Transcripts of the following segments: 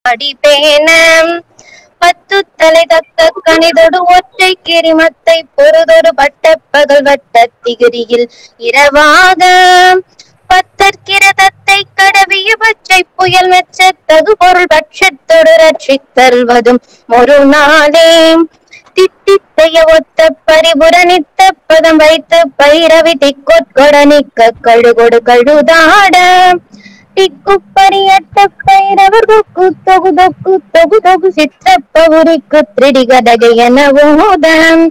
அடிப்பேனம் பத்து தலை தக்க கணிதொடு ஒற்றை கிரிமத்தை பொறுதொடு பட்ட பகல் வட்ட திகிரியில் இரவாக பத்தற்கிற தத்தை கடவிய பச்சை புயல் மெச்ச தகு பொருள் பட்சத்தொடு ரட்சித்தல்வதும் ஒரு நாளே தித்தித்தைய ஒத்த பரிபுரணித்த பதம் வைத்த பைரவி திக்கொட்கொடனிக்க கழுகொடு கழுதாட திக்குப்பரியட்ட பைரவர் தொக்கு தொகு தொக்கு தொகு தொகு சிற்றப்பவுரிக்கு திரிடிகதகையன ஓதம்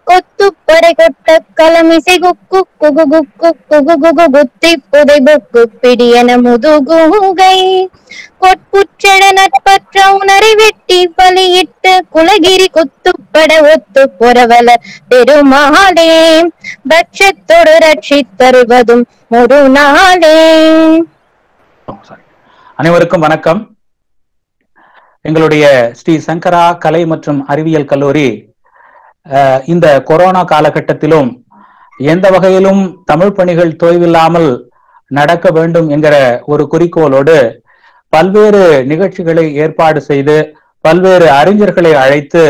கொத்துப்பறை கொட்ட கலமிசை குக்கு குகு குக்கு குகு குகு குத்தி புதை புக்கு பிடியன முதுகுகை கொட்புற்றெட நட்பற்ற உணரை வெட்டி பலியிட்டு குலகிரி குத்துப்பட ஒத்து புறவல பெருமாளே பட்சத்தொடு ரட்சித்தருவதும் ஒரு நாளே. அனைவருக்கும் வணக்கம். எங்களுடைய ஸ்ரீ சங்கரா கலை மற்றும் அறிவியல் கல்லூரி இந்த கொரோனா காலகட்டத்திலும் எந்த வகையிலும் தமிழ் பணிகள் தொய்வில்லாமல் நடக்க வேண்டும் என்கிற ஒரு குறிக்கோளோடு பல்வேறு நிகழ்ச்சிகளை ஏற்பாடு செய்து பல்வேறு அறிஞர்களை அழைத்து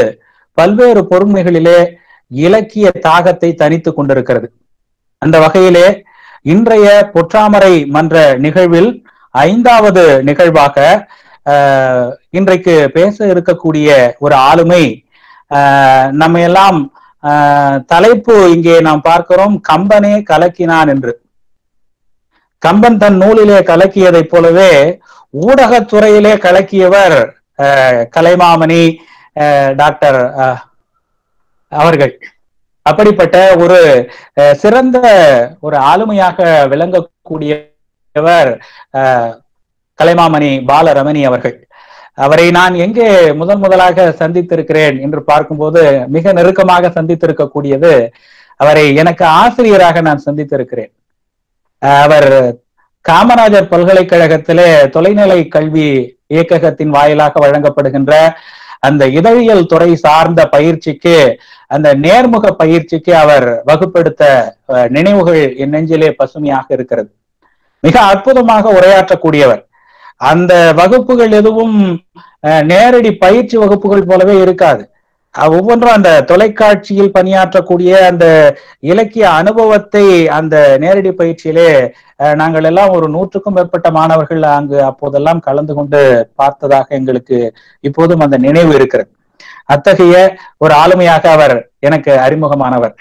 பல்வேறு பொறுமைகளிலே இலக்கிய தாகத்தை தனித்துக் கொண்டிருக்கிறது. அந்த வகையிலே இன்றைய பொற்றாமரை மன்ற நிகழ்வில் 5வது நிகழ்வாக இன்றைக்கு பேச இருக்கக்கூடிய ஒரு ஆளுமை, நம்ம எல்லாம் தலைப்பு இங்கே நாம் பார்க்கிறோம், கம்பனே கலக்கினான் என்று. கம்பன் தன் நூலிலே கலக்கியதை போலவே ஊடகத்துறையிலே கலக்கியவர் கலைமாமணி டாக்டர் அவர்கள். அப்படிப்பட்ட ஒரு சிறந்த ஒரு ஆளுமையாக விளங்கக்கூடியவர் கலைமாமணி பாலரமணி அவர்கள். அவரை நான் எங்கே முதலாக சந்தித்திருக்கிறேன் என்று பார்க்கும்போது மிக நெருக்கமாக சந்தித்திருக்கக்கூடியது அவரை எனக்கு ஆசிரியராக நான் சந்தித்திருக்கிறேன். அவர் காமராஜர் பல்கலைக்கழகத்திலே தொலைநிலை கல்வி இயக்ககத்தின் வாயிலாக வழங்கப்படுகின்ற அந்த இதழியல் துறை சார்ந்த பயிற்சிக்கு, அந்த நேர்முக பயிற்சிக்கு அவர் வகுப்பெடுத்த நினைவுகள் என் நெஞ்சிலே பசுமையாக இருக்கிறது. மிக அற்புதமாக உரையாற்றக்கூடியவர். அந்த வகுப்புகள் எதுவும் நேரடி பயிற்சி வகுப்புகள் போலவே இருக்காது. ஒவ்வொன்றும் அந்த தொலைக்காட்சியில் பணியாற்றக்கூடிய அந்த இலக்கிய அனுபவத்தை அந்த நேரடி பயிற்சியிலே நாங்கள் எல்லாம் ஒரு 100க்கும் மேற்பட்ட மாணவர்கள் அங்கு அப்போதெல்லாம் கலந்து கொண்டு பார்த்ததாக எங்களுக்கு இப்போதும் அந்த நினைவு இருக்கிறது. அத்தகைய ஒரு ஆளுமையாக அவர் எனக்கு அறிமுகமானவர்.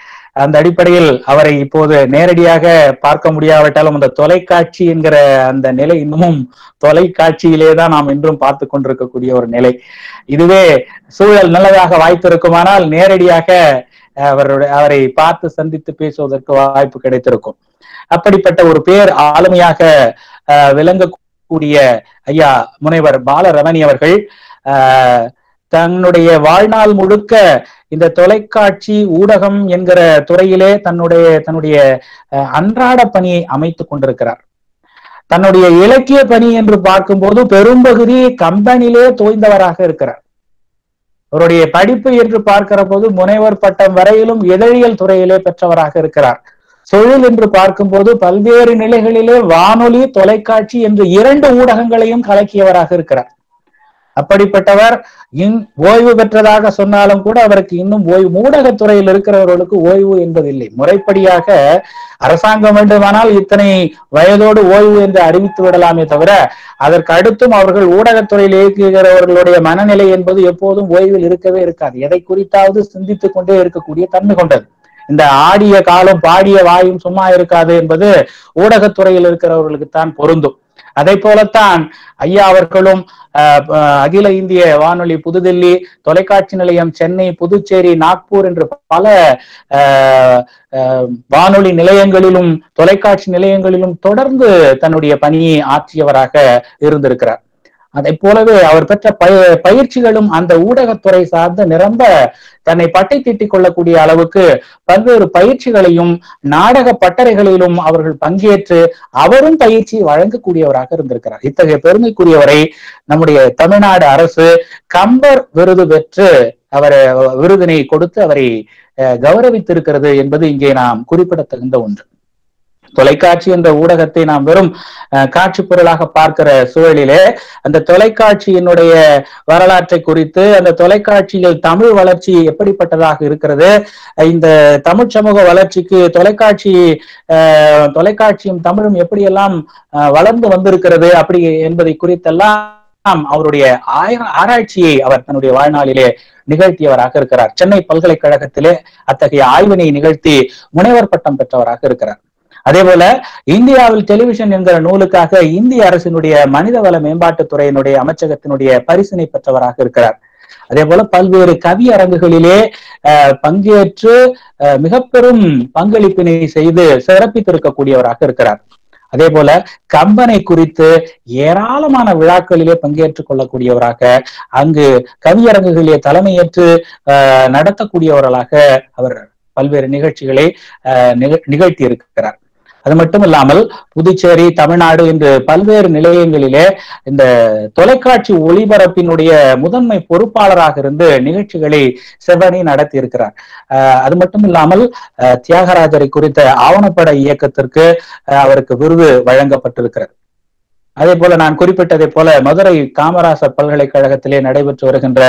அந்த அடிப்படையில் அவரை இப்போது நேரடியாக பார்க்க முடியாவிட்டாலும் அந்த தொலைக்காட்சி என்கிற அந்த நிலை இன்னமும் தொலைக்காட்சியிலே தான் நாம் இன்றும் பார்த்து கொண்டிருக்கக்கூடிய ஒரு நிலை. இதுவே சூழல் நல்லதாக வாய்ப்பிருக்குமானால் நேரடியாக அவரை பார்த்து சந்தித்து பேசுவதற்கு வாய்ப்பு கிடைத்திருக்கும். அப்படிப்பட்ட ஒரு பேர் ஆளுமையாக விளங்கக்கூடிய ஐயா முனைவர் பாலரமணி அவர்கள் தன்னுடைய வாழ்நாள் முழுக்க இந்த தொலைக்காட்சி ஊடகம் என்கிற துறையிலே தன்னுடைய அன்றாட பணியை அமைத்துக் கொண்டிருக்கிறார். தன்னுடைய இலக்கிய பணி என்று பார்க்கும்போது பெரும்பகுதி கம்பனிலே தோய்ந்தவராக இருக்கிறார். அவருடைய படிப்பு என்று பார்க்கிற போது முனைவர் பட்டம் வரையிலும் இதழியல் துறையிலே பெற்றவராக இருக்கிறார். தொழில் என்று பார்க்கும்போது பல்வேறு நிலைகளிலே வானொலி, தொலைக்காட்சி என்று 2 ஊடகங்களையும் கலக்கியவராக இருக்கிறார். அப்படிப்பட்டவர் ஓய்வு பெற்றதாக சொன்னாலும் கூட அவருக்கு இன்னும் ஓய்வு, ஊடகத்துறையில் இருக்கிறவர்களுக்கு ஓய்வு என்பதில்லை. முறைப்படியாக அரசாங்கம் வேண்டுமானால் இத்தனை வயதோடு ஓய்வு என்று அறிவித்து விடலாமே தவிர அதற்கு அடுத்தும் அவர்கள் ஊடகத்துறையில் இயக்குகிறவர்களுடைய மனநிலை என்பது எப்போதும் ஓய்வில் இருக்கவே இருக்காது. எதை குறித்தாவது சிந்தித்துக் கொண்டே இருக்கக்கூடிய தன்மை கொண்டது. இந்த ஆடிய காலம் பாடிய வாயும் சும்மா இருக்காது என்பது ஊடகத்துறையில் இருக்கிறவர்களுக்கு தான் பொருந்தும். அதை போலத்தான் ஐயா அவர்களும் அகில இந்திய வானொலி புதுதில்லி, தொலைக்காட்சி நிலையம் சென்னை, புதுச்சேரி, நாக்பூர் என்று பல வானொலி நிலையங்களிலும் தொலைக்காட்சி நிலையங்களிலும் தொடர்ந்து தன்னுடைய பணியை ஆற்றியவராக இருந்திருக்கிறார். அதை போலவே அவர் பெற்ற பயிற்சிகளும் அந்த ஊடகத்துறை சார்ந்த நிரம்ப தன்னை பட்டை தீட்டிக் கொள்ளக்கூடிய அளவுக்கு பல்வேறு பயிற்சிகளையும் நாடக பட்டறைகளிலும் அவர்கள் பங்கேற்று அவரும் பயிற்சி வழங்கக்கூடியவராக இருந்திருக்கிறார். இத்தகைய பெருமைக்குரியவரை நம்முடைய தமிழ்நாடு அரசு கம்பர் விருது பெற்று விருதினை கொடுத்து அவரை கௌரவித்திருக்கிறது என்பது இங்கே நாம் குறிப்பிடத்தகுந்த ஒன்று. தொலைக்காட்சி என்ற ஊடகத்தை நாம் வெறும் காட்சி பொருளாக பார்க்கிற சூழலிலே அந்த தொலைக்காட்சியினுடைய வரலாற்றை குறித்து, அந்த தொலைக்காட்சியில் தமிழ் வளர்ச்சி எப்படிப்பட்டதாக இருக்கிறது, இந்த தமிழ் சமூக வளர்ச்சிக்கு தொலைக்காட்சியும் தமிழும் எப்படியெல்லாம் வளர்ந்து வந்திருக்கிறது அப்படி என்பதை குறித்தெல்லாம் அவருடைய ஆராய்ச்சியை அவர் தன்னுடைய வாழ்நாளிலே நிகழ்த்தியவராக இருக்கிறார். சென்னை பல்கலைக்கழகத்திலே அத்தகைய ஆய்வினை நிகழ்த்தி முனைவர் பட்டம் பெற்றவராக இருக்கிறார். அதே போல இந்தியாவில் டெலிவிஷன் என்கிற நூலுக்காக இந்திய அரசினுடைய மனிதவள மேம்பாட்டுத்துறையினுடைய அமைச்சகத்தினுடைய பரிசினை பெற்றவராக இருக்கிறார். அதே போல பல்வேறு கவி அரங்குகளிலே பங்கேற்று மிக பெரும் பங்களிப்பினை செய்து சிறப்பித்திருக்கக்கூடியவராக இருக்கிறார். அதே போல கம்பனை குறித்து ஏராளமான விழாக்களிலே பங்கேற்றுக் கொள்ளக்கூடியவராக, அங்கு கவியரங்குகளிலே தலைமையேற்று நடத்தக்கூடியவர்களாக அவர் பல்வேறு நிகழ்ச்சிகளை நிகழ்த்தி இருக்கிறார். அது மட்டும் இல்லாமல் புதுச்சேரி, தமிழ்நாடு என்று பல்வேறு நிலையங்களிலே இந்த தொலைக்காட்சி ஒளிபரப்பினுடைய முதன்மை பொறுப்பாளராக இருந்து நிகழ்ச்சிகளை செவ்வனே நடத்தி இருக்கிறார். அது மட்டும் இல்லாமல் தியாகராஜரை குறித்த ஆவணப்பட இயக்கத்திற்கு அவருக்கு விருது வழங்கப்பட்டிருக்கிறது. அதே போல நான் குறிப்பிட்டதை போல மதுரை காமராசர் பல்கலைக்கழகத்திலே நடைபெற்று வருகின்ற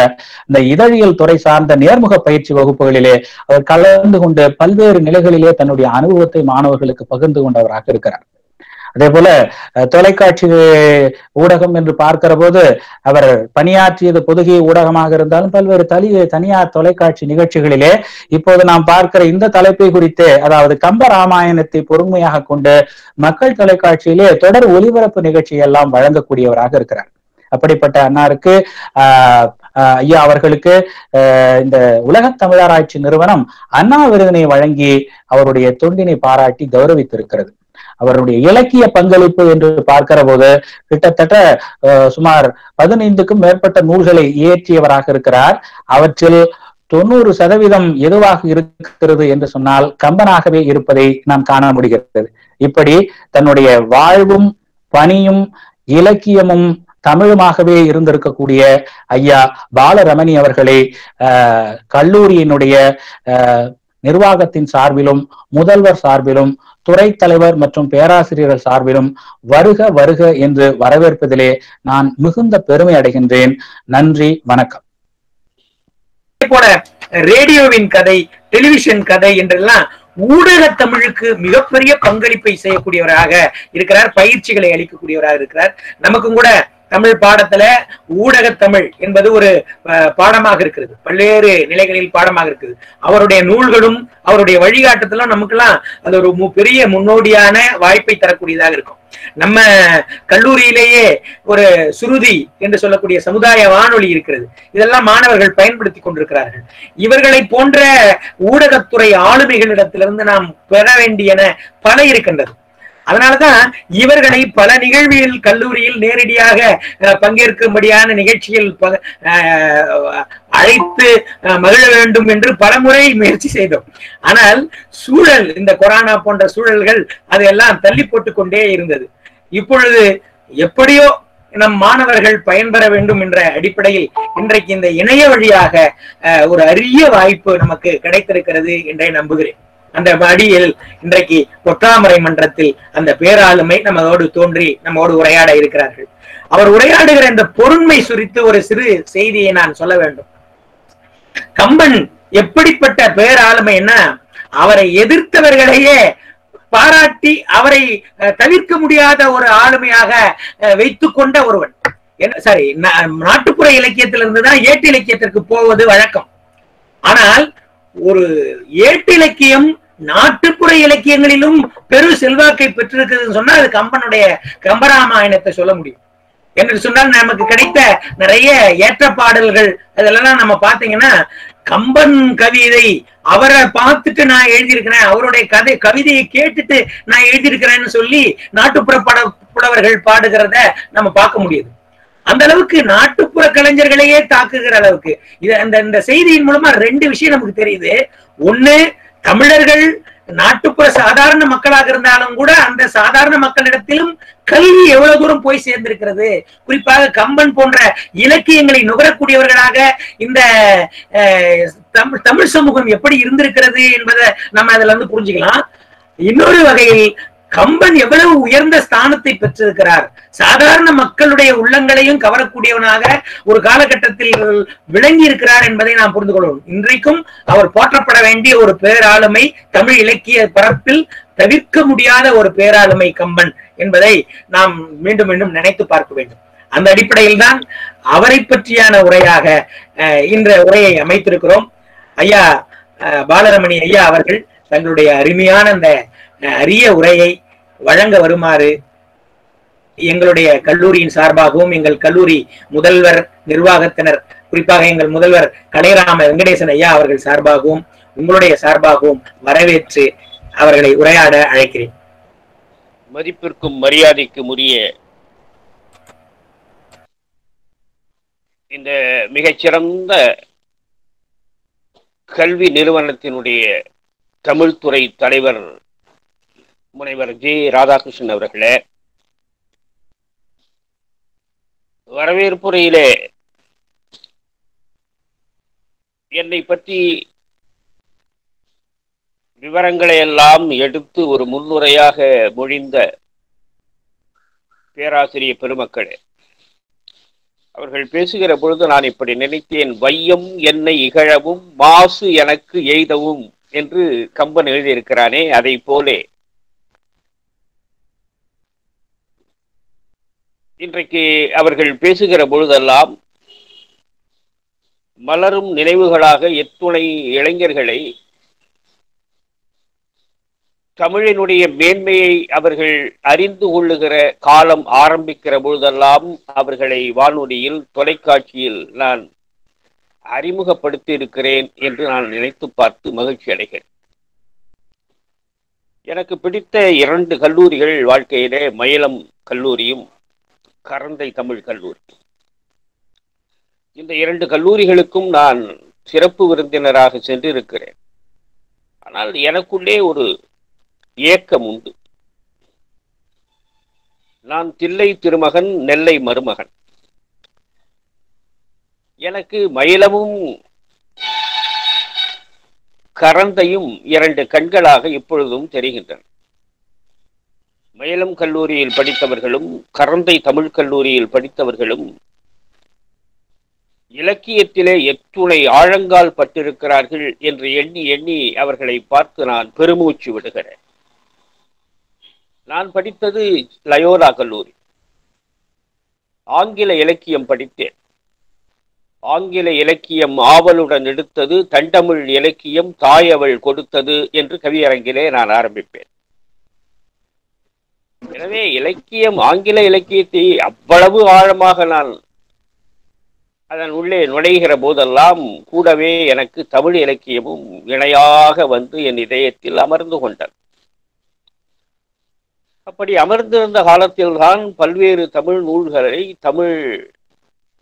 இந்த இதழியல் துறை சார்ந்த நேர்முக பயிற்சி வகுப்புகளிலே அவர் கலந்து கொண்டு பல்வேறு நிலைகளிலே தன்னுடைய அனுபவத்தை மாணவர்களுக்கு பகிர்ந்து கொண்டவராக இருக்கிறார். அதே போல தொலைக்காட்சி ஊடகம் என்று பார்க்கிற போது அவர் பணியாற்றியது பொதுகை ஊடகமாக இருந்தாலும் பல்வேறு தனியார் தொலைக்காட்சி நிகழ்ச்சிகளிலே இப்போது நாம் பார்க்கிற இந்த தலைப்பை குறித்து, அதாவது கம்ப ராமாயணத்தை பொறுமையாக கொண்டு மக்கள் தொலைக்காட்சியிலே தொடர் ஒலிபரப்பு நிகழ்ச்சி எல்லாம் வழங்கக்கூடியவராக இருக்கிறார். அப்படிப்பட்ட அன்னாருக்கு ஐயா அவர்களுக்கு இந்த உலக தமிழராய்ச்சி நிறுவனம் அண்ணா விருதினை வழங்கி அவருடைய தொண்டினை பாராட்டி கௌரவித்திருக்கிறது. அவருடைய இலக்கிய பங்களிப்பு என்று பார்க்கிற போது கிட்டத்தட்ட சுமார் 15க்கும் மேற்பட்ட நூல்களை இயற்றியவராக இருக்கிறார். அவற்றில் 90% எதுவாக இருக்கிறது என்று சொன்னால் கம்பனாகவே இருப்பதை நாம் காண முடிகிறது. இப்படி தன்னுடைய வாழ்வும் பணியும் இலக்கியமும் தமிழுமாகவே இருந்திருக்கக்கூடிய ஐயா பாலரமணி அவர்களை கல்லூரியினுடைய நிர்வாகத்தின் சார்பிலும் முதல்வர் சார்பிலும் துறை தலைவர் மற்றும் பேராசிரியர்கள் சார்பிலும் வருக வருக என்று வரவேற்பதிலே நான் மிகுந்த பெருமை அடைகின்றேன். நன்றி, வணக்கம். போல ரேடியோவின் கதை, டெலிவிஷன் கதை என்றெல்லாம் ஊடக தமிழுக்கு மிகப்பெரிய பங்களிப்பை செய்யக்கூடியவராக இருக்கிறார், பயிற்சிகளை அளிக்கக்கூடியவராக இருக்கிறார். நமக்கும் கூட தமிழ் பாடத்துல ஊடக தமிழ் என்பது ஒரு பாடமாக இருக்கிறது, பல்வேறு நிலைகளில் பாடமாக இருக்குது. அவருடைய நூல்களும் அவருடைய வழிகாட்டுதலும் நமக்கெல்லாம் அது ஒரு பெரிய முன்னோடியான வாய்ப்பை தரக்கூடியதாக இருக்கும். நம்ம கல்லூரியிலேயே ஒரு சுருதி என்று சொல்லக்கூடிய சமுதாய வானொலி இருக்கிறது. இதெல்லாம் மாணவர்கள் பயன்படுத்தி கொண்டிருக்கிறார்கள். இவர்களை போன்ற ஊடகத்துறை ஆளுமைகளிடத்திலிருந்து நாம் பெற வேண்டியன பல இருக்கின்றது. அதனாலதான் இவர்களை பல நிகழ்வில் கல்லூரியில் நேரடியாக பங்கேற்கும்படியான நிகழ்ச்சியில் அழைத்து மகிழ வேண்டும் என்று பலமுறை முயற்சி செய்தோம். ஆனால் சூழல், இந்த கொரோனா போன்ற சூழல்கள் அதையெல்லாம் தள்ளி போட்டுக் கொண்டே இருந்தது. இப்பொழுது எப்படியோ நம் மாணவர்கள் பயன்பெற வேண்டும் என்ற அடிப்படையில் இன்றைக்கு இந்த இணைய வழியாக ஒரு அரிய வாய்ப்பு நமக்கு கிடைத்திருக்கிறது என்றே நம்புகிறேன். அந்த அடியில் இன்றைக்கு பொற்றாமரை மன்றத்தில் அந்த பேராளுமை நம்மோடு தோன்றி நம்மோடு உரையாட இருக்கிறார்கள். அவர் உரையாடுகிற இந்த பொருண்மை குறித்து ஒரு சிறு செய்தியை நான் சொல்ல வேண்டும். கம்பன் எப்படிப்பட்ட பேராளுமைன்னா, அவரை எதிர்த்தவர்களையே பாராட்டி அவரை தவிர்க்க முடியாத ஒரு ஆளுமையாக வைத்துக் கொண்ட ஒருவன். சரி, நாட்டுப்புற இலக்கியத்திலிருந்துதான் ஏட்டு இலக்கியத்திற்கு போவது வழக்கம். ஆனால் ஒரு ஏட்டு இலக்கியம் நாட்டுப்புற இலக்கியங்களிலும் பெரு செல்வாக்கை பெற்றிருக்குதுன்னு சொன்னா அது கம்பனுடைய கம்பராமாயணத்தை சொல்ல முடியும். என்று சொன்னால் நமக்கு கிடைத்த நிறைய ஏற்ற பாடல்கள் அதெல்லாம் நம்ம பாத்தீங்கன்னா, கம்பன் கவிதை அவரை பார்த்துட்டு நான் எழுதியிருக்கிறேன், அவருடைய கவிதையை கேட்டுட்டு நான் எழுதியிருக்கிறேன்னு சொல்லி நாட்டுப்புற புலவர்கள் பாடுகிறத நம்ம பார்க்க முடியுது. அந்த அளவுக்கு நாட்டுப்புற கலைஞர்களையே தாக்குகிற அளவுக்கு இந்த செய்தியின் மூலமா 2 விஷயம் நமக்கு தெரியுது. ஒண்ணு, தமிழர்கள் நாட்டுப்புற சாதாரண மக்களாக இருந்தாலும் கூட அந்த சாதாரண மக்களிடத்திலும் கல்வி எவ்வளவு தூரம் போய் சேர்ந்திருக்கிறது. குறிப்பாக கம்பன் போன்ற இலக்கியங்களை நுகரக்கூடியவர்களாக இந்த தமிழ் சமூகம் எப்படி இருந்திருக்கிறது என்பதை நம்ம அதுல இருந்து புரிஞ்சுக்கலாம். இன்னொரு வகையில் கம்பன் எவ்வளவு உயர்ந்த ஸ்தானத்தை பெற்றிருக்கிறார். சாதாரண மக்களுடைய உள்ளங்களையும் கவரக்கூடியவனாக ஒரு காலகட்டத்தில் விளங்கி இருக்கிறார் என்பதை நாம் புரிந்து கொள்வோம். இன்றைக்கும் அவர் போற்றப்பட வேண்டிய ஒரு பேராளுமை, தமிழ் இலக்கிய பரப்பில் தவிர்க்க முடியாத ஒரு பேராளுமை கம்பன் என்பதை நாம் மீண்டும் மீண்டும் நினைத்து பார்க்க வேண்டும். அந்த அடிப்படையில் தான் அவரை பற்றியான உரையாக இந்த உரையை அமைத்திருக்கிறோம். ஐயா பாலரமணி ஐயா அவர்கள் தங்களுடைய அருமையான அந்த அரிய உரையை வழங்க வருமாறு எங்களுடைய கல்லூரியின் சார்பாகவும் எங்கள் கல்லூரி முதல்வர் நிர்வாகத்தினர், குறிப்பாக எங்கள் முதல்வர் கலைராம வெங்கடேசன் ஐயா அவர்கள் சார்பாகவும் உங்களுடைய சார்பாகவும் வரவேற்று அவர்களை உரையாட அழைக்கிறேன். மதிப்பிற்கும் மரியாதைக்கும் உரிய இந்த மிகச்சிறந்த கல்வி நிறுவனத்தினுடைய தமிழ்துறை தலைவர் முனைவர் ஜே ராதாகிருஷ்ணன் அவர்களே, வரவேற்புரையிலே என்னை பற்றி விவரங்களை எல்லாம் எடுத்து ஒரு முன்னுரையாக மொழிந்த பேராசிரியர் பெருமக்களே, அவர்கள் பேசுகிற பொழுது நான் இப்படி நினைத்தேன். வையம் என்னை இகழவும் மாசு எனக்கு எய்தவும் என்று கம்பன் எழுதியிருக்கிறானே, அதை போலே இன்றைக்கு அவர்கள் பேசுகிற பொழுதெல்லாம் மலரும் நினைவுகளாக எத்துணை இளைஞர்களை தமிழினுடைய மேன்மையை அவர்கள் அறிந்து கொள்ளுகிற காலம் ஆரம்பிக்கிற பொழுதெல்லாம் அவர்களை வானொலியில், தொலைக்காட்சியில் நான் அறிமுகப்படுத்தி இருக்கிறேன் என்று நான் நினைத்து பார்த்து மகிழ்ச்சி அடைகிறேன். எனக்கு பிடித்த 2 கல்லூரிகள் வாழ்க்கையிலே மயிலம் கல்லூரியும் கரந்தை தமிழ் கல்லூரி. இந்த 2 கல்லூரிகளுக்கும் நான் சிறப்பு விருந்தினராக சென்றிருக்கிறேன். ஆனால் எனக்குள்ளே ஒரு ஏக்கம் உண்டு. நான் தில்லை திருமகன், நெல்லை மருமகன். எனக்கு மயிலமும் கரந்தையும் 2 கண்களாக இப்பொழுதும் தெரிகின்றன. மயிலம் கல்லூரியில் படித்தவர்களும் கரந்தை தமிழ் கல்லூரியில் படித்தவர்களும் இலக்கியத்திலே எத்துணை ஆழங்கால் பட்டிருக்கிறார்கள் என்று எண்ணி எண்ணி அவர்களை பார்த்து நான் பெருமூச்சு விடுகிறேன். நான் படித்தது லயோலா கல்லூரி. ஆங்கில இலக்கியம் படித்தேன். ஆங்கில இலக்கியம் ஆவலுடன் எடுத்தது, தண்டமிழ் இலக்கியம் தாயவள் கொடுத்தது என்று கவியரங்கிலே நான் ஆரம்பிப்பேன். எனவே இலக்கியம், ஆங்கில இலக்கியத்தை அவ்வளவு ஆழமாக நான் அதன் உள்ளே நுழைகிற போதெல்லாம் கூடவே எனக்கு தமிழ் இலக்கியமும் இணையாக வந்து என் இதயத்தில் அமர்ந்து கொண்டது. அப்படி அமர்ந்திருந்த காலத்தில்தான் பல்வேறு தமிழ் நூல்களை, தமிழ்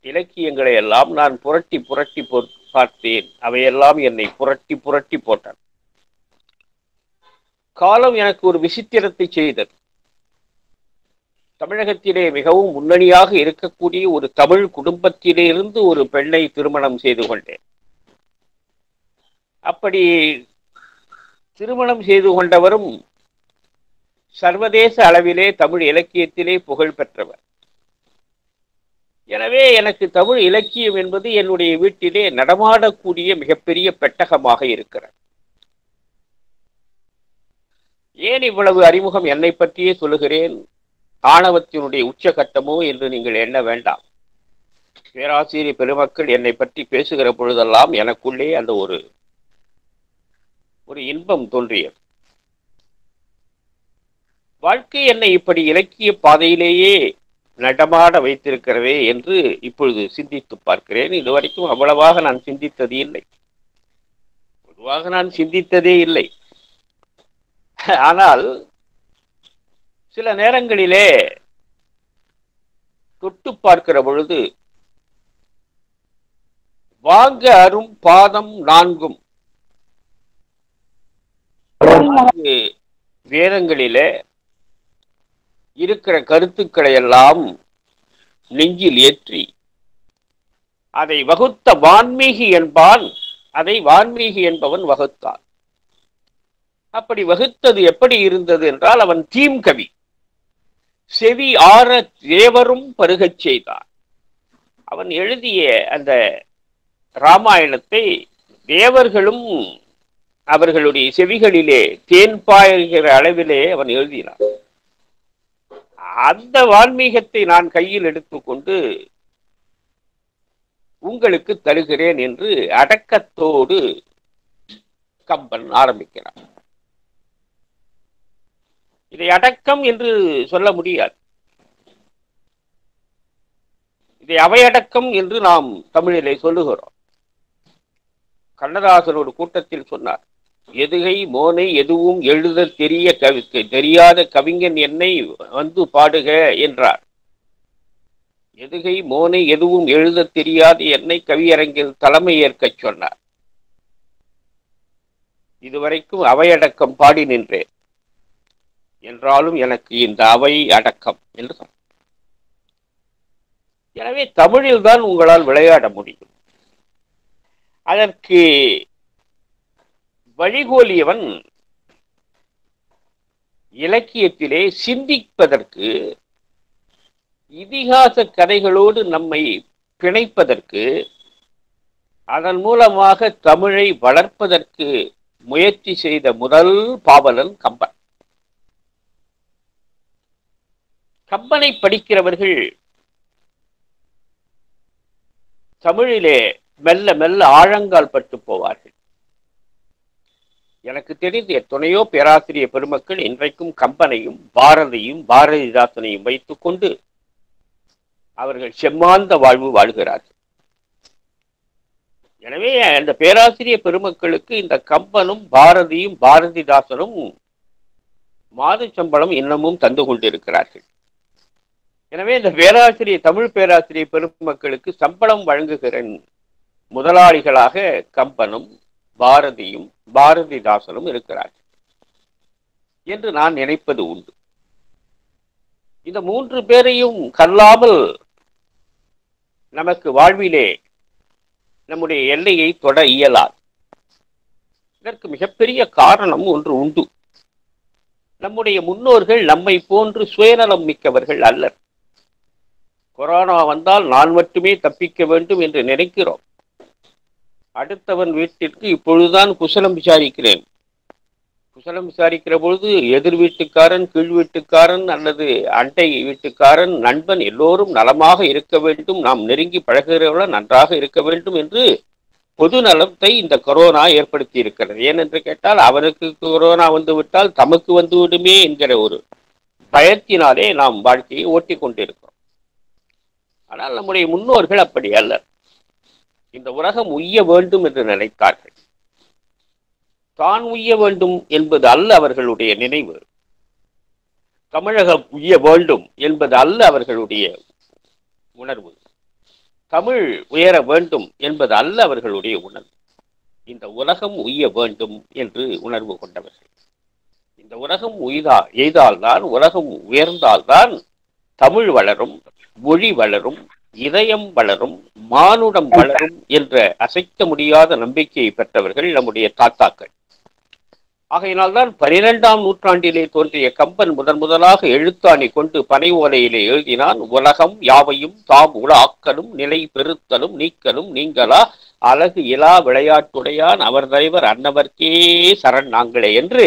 இலக்கியங்களை எல்லாம் நான் புரட்டி புரட்டி பார்த்தேன். அவையெல்லாம் என்னை புரட்டி புரட்டி போட்டன. காலம் எனக்கு ஒரு விசித்திரத்தை செய்தது. தமிழகத்திலே மிகவும் முன்னணியாக இருக்கக்கூடிய ஒரு தமிழ் குடும்பத்திலிருந்து ஒரு பெண்ணை திருமணம் செய்து கொண்டேன். அப்படி திருமணம் செய்து கொண்டவரும் சர்வதேச அளவிலே தமிழ் இலக்கியத்திலே புகழ் பெற்றவர். எனவே எனக்கு தமிழ் இலக்கியம் என்பது என்னுடைய வீட்டிலே நடமாடக்கூடிய மிகப்பெரிய பெட்டகமாக இருக்கிறது. ஏன் இவ்வளவு அறிமுகம் என்னை பற்றியே சொல்லுகிறேன்? ஆணவத்தினுடைய உச்சகட்டமோ என்று நீங்கள் எண்ண வேண்டாம். பேராசிரியர் பெருமக்கள் என்னை பற்றி பேசுகிற பொழுதெல்லாம் எனக்குள்ளே அந்த ஒரு இன்பம் தோன்றியது. வாழ்க்கை என்னை இப்படி இலக்கிய பாதையிலேயே நடமாட வைத்திருக்கிறதே என்று இப்பொழுது சிந்தித்து பார்க்கிறேன். இதுவரைக்கும் அவ்வளவாக நான் சிந்தித்தது இல்லை. பொதுவாக நான் சிந்தித்ததே இல்லை. ஆனால் சில நேரங்களிலே தொட்டு பார்க்கிற பொழுது வாங்க அரும் பாதம் 4 வேதங்களிலே இருக்கிற கருத்துக்களை எல்லாம் நெஞ்சில் ஏற்றி அதை வகுத்த வான்மீகி என்பான், அதை வான்மீகி என்பவன் வகுத்தான். அப்படி வகுத்தது எப்படி இருந்தது என்றால், அவன் தீம் கவி. செவி ஆற தேவரும் பருகச் செய்தான். அவன் எழுதிய அந்த ராமாயணத்தை தேவர்களும் அவர்களுடைய செவிகளிலே தேன் பாய்கிற அளவிலே அவன் எழுதினான். அந்த வான்மீகத்தை நான் கையில் எடுத்துக்கொண்டு உங்களுக்கு தருகிறேன் என்று அடக்கத்தோடு கம்பன் ஆரம்பிக்கிறான். இதை அடக்கம் என்று சொல்ல முடியாது. இதை அவையடக்கம் என்று நாம் தமிழிலே சொல்லுகிறோம். கண்ணதாசன் ஒரு கூட்டத்தில் சொன்னார், எதுகை மோனை எதுவும் எழுத தெரியாத கவிஞன் என்னை வந்து பாடுக என்றார். எதுகை மோனை எதுவும் எழுத தெரியாத என்னை கவியரங்கில் தலைமை ஏற்கச் சொன்னார். இதுவரைக்கும் அவையடக்கம் பாடி நின்றேன், என்றாலும் எனக்கு இந்த அவை அடக்கம் என்று சொன்னார். எனவே தமிழில் தான் உங்களால் விளையாட முடியும். அதற்கு வழிகோலியவன் இலக்கியத்திலே சிந்திப்பதற்கு, இதிகாச கதைகளோடு நம்மை பிணைப்பதற்கு, அதன் மூலமாக தமிழை வளர்ப்பதற்கு முயற்சி செய்த முதல் பாவலன் கம்பன். கம்பனை படிக்கிறவர்கள் தமிழிலே மெல்ல மெல்ல ஆழங்கால் பட்டு போவார்கள். எனக்கு தெரிந்த எத்தனையோ பேராசிரியர் பெருமக்கள் இன்றைக்கும் கம்பனையும் பாரதியும் பாரதிதாசனையும் வைத்துக் கொண்டு அவர்கள் செம்மாந்த வாழ்வு வாழ்கிறார்கள். எனவே அந்த பேராசிரியர் பெருமக்களுக்கு இந்த கம்பனும் பாரதியும் பாரதிதாசனும் மாத சம்பளம் இன்னமும் தந்து கொண்டிருக்கிறார்கள். எனவே இந்த பேராசிரியர், தமிழ் பேராசிரியர் பெருமக்களுக்கு சம்பளம் வழங்குகிற முதலாளிகளாக கம்பனும் பாரதியும் பாரதிதாசனும் இருக்கிறார்கள் என்று நான் நினைப்பது உண்டு. இந்த மூன்று பேரையும் கல்லாமல் நமக்கு வாழ்விலே நம்முடைய எல்லையை தொட இயலாது. இதற்கு மிகப்பெரிய காரணம் ஒன்று உண்டு. நம்முடைய முன்னோர்கள் நம்மை போன்று சுயநலம் மிக்கவர்கள் அல்லர். கொரோனா வந்தால் நான் மட்டுமே தப்பிக்க வேண்டும் என்று நினைக்கிறோம். அடுத்தவன் வீட்டிற்கு இப்பொழுதுதான் குசலம் விசாரிக்கிறேன். குசலம் விசாரிக்கிற பொழுது எதிர் வீட்டுக்காரன், கீழ் வீட்டுக்காரன் அல்லது அண்டை வீட்டுக்காரன், நண்பன் எல்லோரும் நலமாக இருக்க வேண்டும், நாம் நெருங்கி பழகிறவர்கள் நன்றாக இருக்க வேண்டும் என்று பொது நலத்தை இந்த கொரோனா ஏற்படுத்தி இருக்கிறது. ஏனென்று கேட்டால், அவனுக்கு கொரோனா வந்துவிட்டால் தமக்கு வந்துவிடுமே என்கிற ஒரு பயத்தினாலே நாம் வாழ்க்கையை ஓட்டி கொண்டிருக்கிறோம். ஆனால் நம்முடைய முன்னோர்கள் அப்படி அல்ல. இந்த உலகம் உய்ய வேண்டும் என்று நினைத்தார்கள். தான் உய்ய வேண்டும் என்பது அல்ல அவர்களுடைய நினைவு. தமிழகம் உய்ய வேண்டும் என்பது அல்ல அவர்களுடைய உணர்வு. தமிழ் உயர வேண்டும் என்பது அல்ல அவர்களுடைய உணர்வு. இந்த உலகம் உய்ய வேண்டும் என்று உணர்வு கொண்டவர்கள். இந்த உலகம் எய்தால்தான், உலகம் உயர்ந்தால்தான் தமிழ் வளரும், மொழி வளரும், இதயம் வளரும், மானுடம் வளரும் என்ற அசைக்க முடியாத நம்பிக்கையை பெற்றவர்கள் நம்முடைய தாத்தாக்கள். ஆகையினால்தான் 12ஆம் நூற்றாண்டிலே தோன்றிய கம்பன் முதலாக எழுத்தாணி கொண்டு பனை ஓலையிலே எழுதினான், உலகம் யாவையும் தாம் உல ஆக்கலும் நிலை பெருத்தலும் நீக்கலும் நீங்களா அழகு இலா விளையாட்டுடையான் அவர் தலைவர் அன்னவர்க்கே சரண் நாங்களே என்று